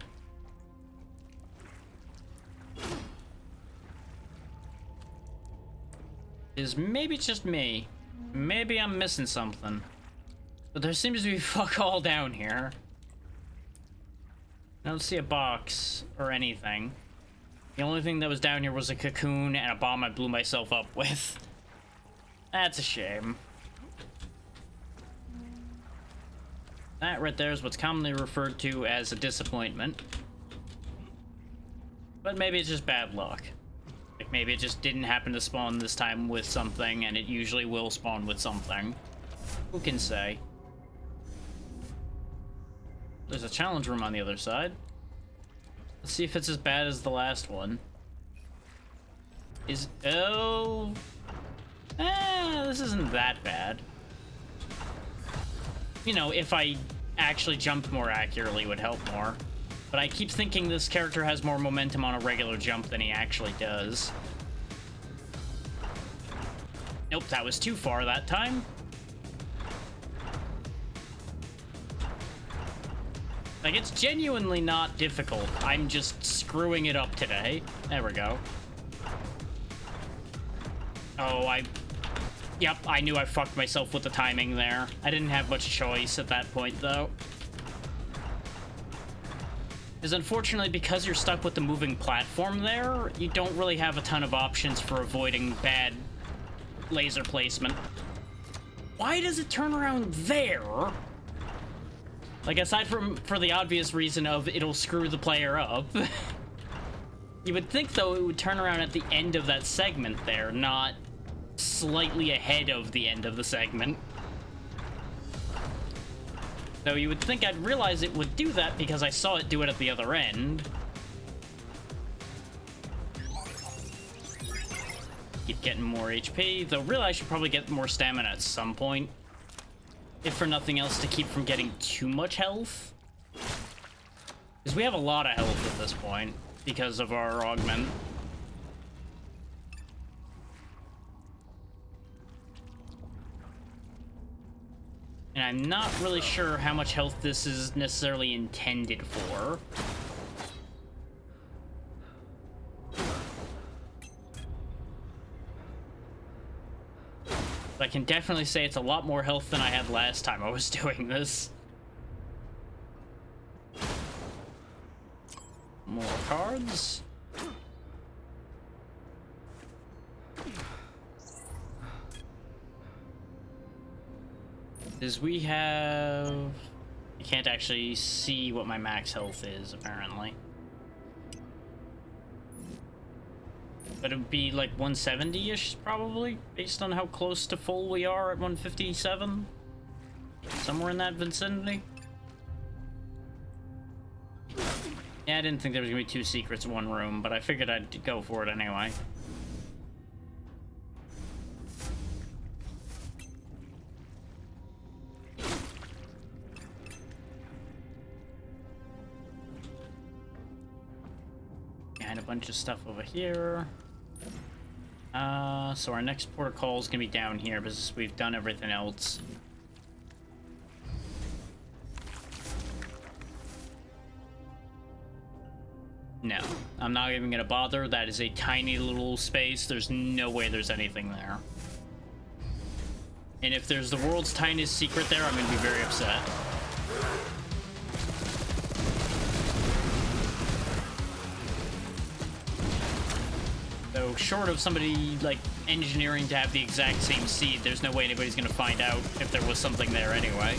Maybe it's just me. Maybe I'm missing something. But there seems to be fuck all down here. I don't see a box or anything. The only thing that was down here was a cocoon and a bomb I blew myself up with. That's a shame. That right there is what's commonly referred to as a disappointment. But maybe it's just bad luck. Like maybe it just didn't happen to spawn this time with something, and it usually will spawn with something. Who can say? There's a challenge room on the other side. Let's see if it's as bad as the last one. Oh... this isn't that bad. You know, if I actually jumped more accurately, it would help more. But I keep thinking this character has more momentum on a regular jump than he actually does. Nope, that was too far that time. Like, it's genuinely not difficult. I'm just screwing it up today. There we go. Oh, Yep, I knew I fucked myself with the timing there. I didn't have much choice at that point, though. Because unfortunately, because you're stuck with the moving platform there, you don't really have a ton of options for avoiding bad laser placement. Why does it turn around there? Like, aside from for the obvious reason of it'll screw the player up. You would think, though, it would turn around at the end of that segment there, not slightly ahead of the end of the segment. Though you would think I'd realize it would do that because I saw it do it at the other end. Keep getting more HP, though really I should probably get more stamina at some point. If for nothing else, to keep from getting too much health. Because we have a lot of health at this point because of our augment. And I'm not really sure how much health this is necessarily intended for. But I can definitely say it's a lot more health than I had last time I was doing this. More cards. Is we have... I can't actually see what my max health is, apparently. But it would be like 170-ish, probably, based on how close to full we are at 157. Somewhere in that vicinity. Yeah, I didn't think there was gonna be 2 secrets in one room, but I figured I'd go for it anyway. And a bunch of stuff over here. So our next protocol is gonna be down here because we've done everything else. No, I'm not even gonna bother. That is a tiny little space. There's no way there's anything there. And if there's the world's tiniest secret there, I'm gonna be very upset. So short of somebody like engineering to have the exact same seed, there's no way anybody's gonna find out if there was something there anyway.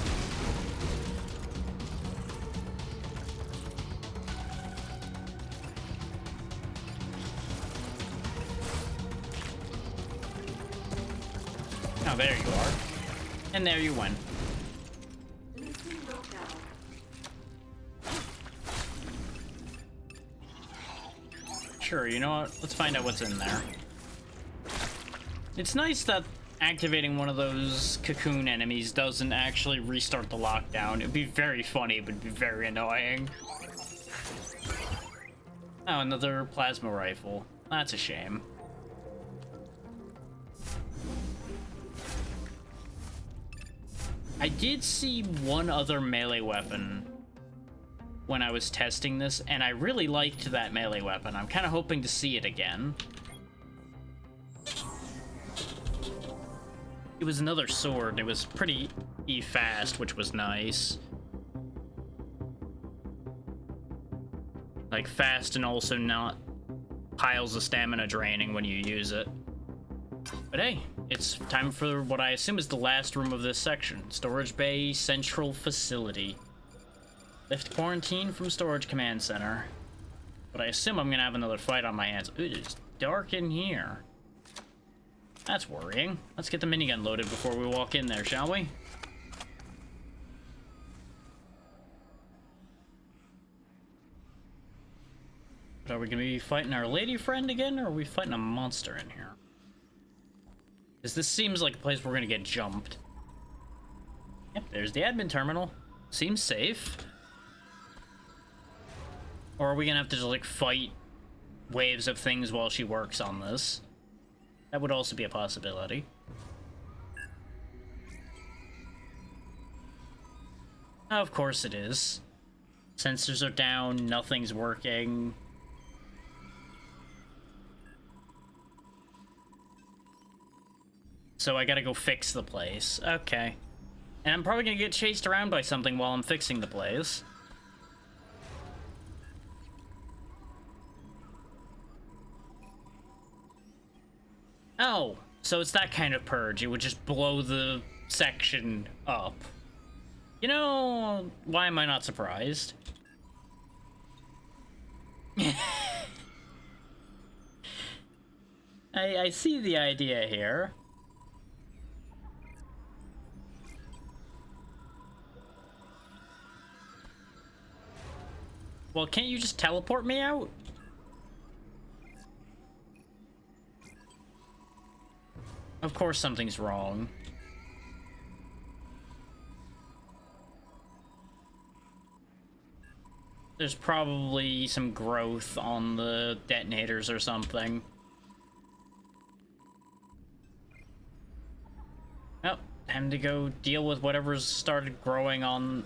Oh, there you are. And there you went. Sure, you know what? Let's find out what's in there. It's nice that activating one of those cocoon enemies doesn't actually restart the lockdown. It'd be very funny, but it'd be very annoying. Oh, another plasma rifle. That's a shame. I did see one other melee weapon when I was testing this, and I really liked that melee weapon. I'm kind of hoping to see it again. It was another sword, and it was pretty fast, which was nice. Like, fast and also not piles of stamina draining when you use it. But hey, it's time for what I assume is the last room of this section. Storage Bay Central Facility. Lift quarantine from Storage Command Center. But I assume I'm gonna have another fight on my hands. It is dark in here. That's worrying. Let's get the minigun loaded before we walk in there, shall we? But are we gonna be fighting our lady friend again, or are we fighting a monster in here? Because this seems like a place we're gonna get jumped. Yep, there's the admin terminal. Seems safe. Or are we gonna have to just, like, fight waves of things while she works on this? That would also be a possibility. Oh, of course it is. Sensors are down, nothing's working. So I gotta go fix the place. Okay. And I'm probably gonna get chased around by something while I'm fixing the place. Oh, so it's that kind of purge. It would just blow the section up. You know, why am I not surprised? I see the idea here. Well, can't you just teleport me out? Of course something's wrong. There's probably some growth on the detonators or something. Oh, time to go deal with whatever's started growing on...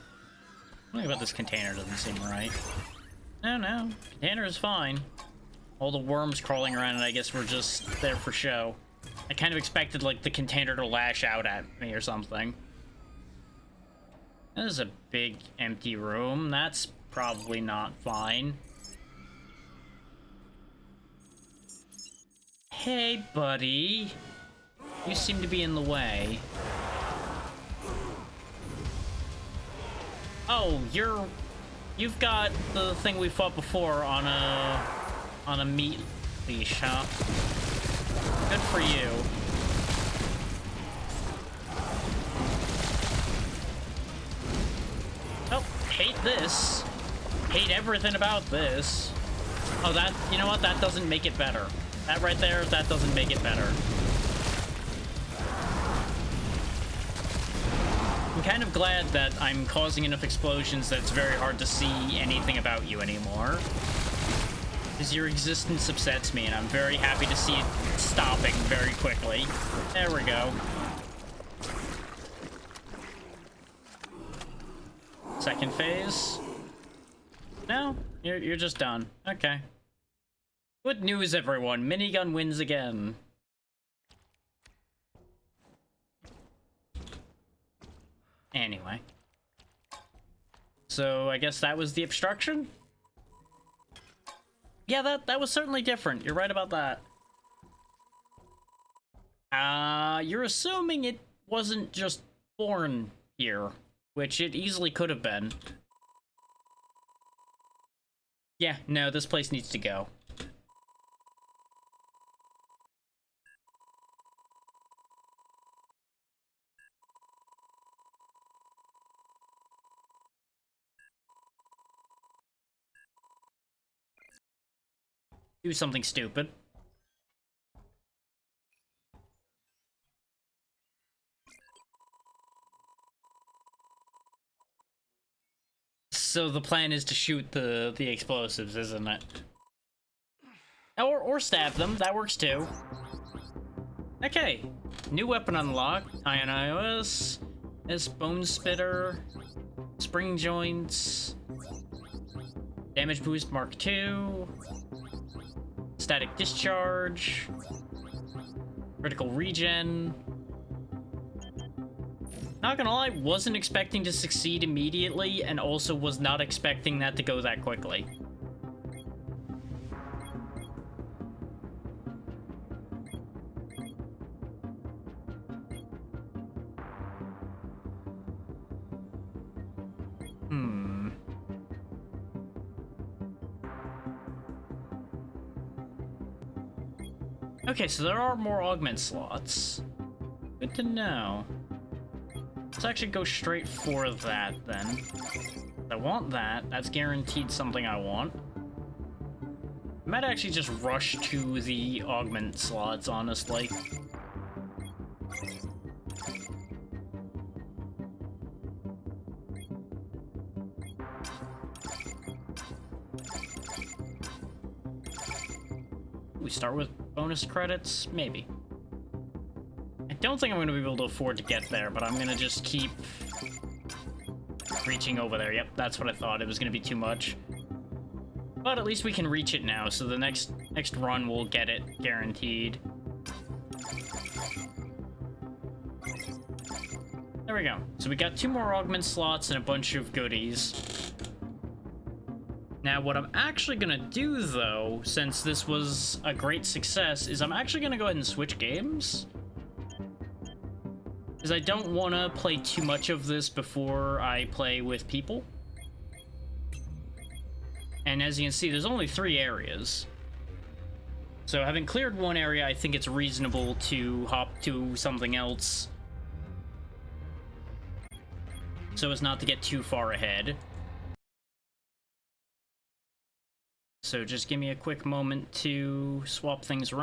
Something about this container doesn't seem right. No, container is fine. All the worms crawling around it, I guess, were just there for show. I kind of expected, like, the container to lash out at me or something. This is a big, empty room. That's probably not fine. Hey, buddy. You seem to be in the way. Oh, you've got the thing we fought before on a meat leash, huh? Good for you. Oh, hate this. Hate everything about this. Oh, that, you know what? That doesn't make it better. That right there, that doesn't make it better. I'm kind of glad that I'm causing enough explosions that it's very hard to see anything about you anymore. Because your existence upsets me, and I'm very happy to see it stopping very quickly. There we go. Second phase? No? You're just done. Okay. Good news, everyone. Minigun wins again. Anyway. So, I guess that was the obstruction? Yeah, that was certainly different. You're right about that. You're assuming it wasn't just born here, which it easily could have been. Yeah, no, this place needs to go. do something stupid. So the plan is to shoot the explosives, isn't it? Or stab them, that works too. Okay, new weapon unlocked. Iron iOS, Bone Spitter, Spring Joints, Damage Boost Mark II, Static Discharge, Critical Regen. Not gonna lie, wasn't expecting to succeed immediately, and also was not expecting that to go that quickly. Okay, so there are more augment slots. Good to know. Let's actually go straight for that, then. I want that. That's guaranteed something I want. I might actually just rush to the augment slots, honestly. We start with bonus credits? Maybe. I don't think I'm going to be able to afford to get there, but I'm going to just keep reaching over there. Yep, that's what I thought. It was going to be too much. But at least we can reach it now, so the next run we'll get it, guaranteed. There we go. So we got 2 more augment slots and a bunch of goodies. Now, what I'm actually gonna do, though, since this was a great success, is I'm actually gonna go ahead and switch games. Because I don't want to play too much of this before I play with people. And as you can see, there's only 3 areas. So having cleared one area, I think it's reasonable to hop to something else, so as not to get too far ahead. So just give me a quick moment to swap things around.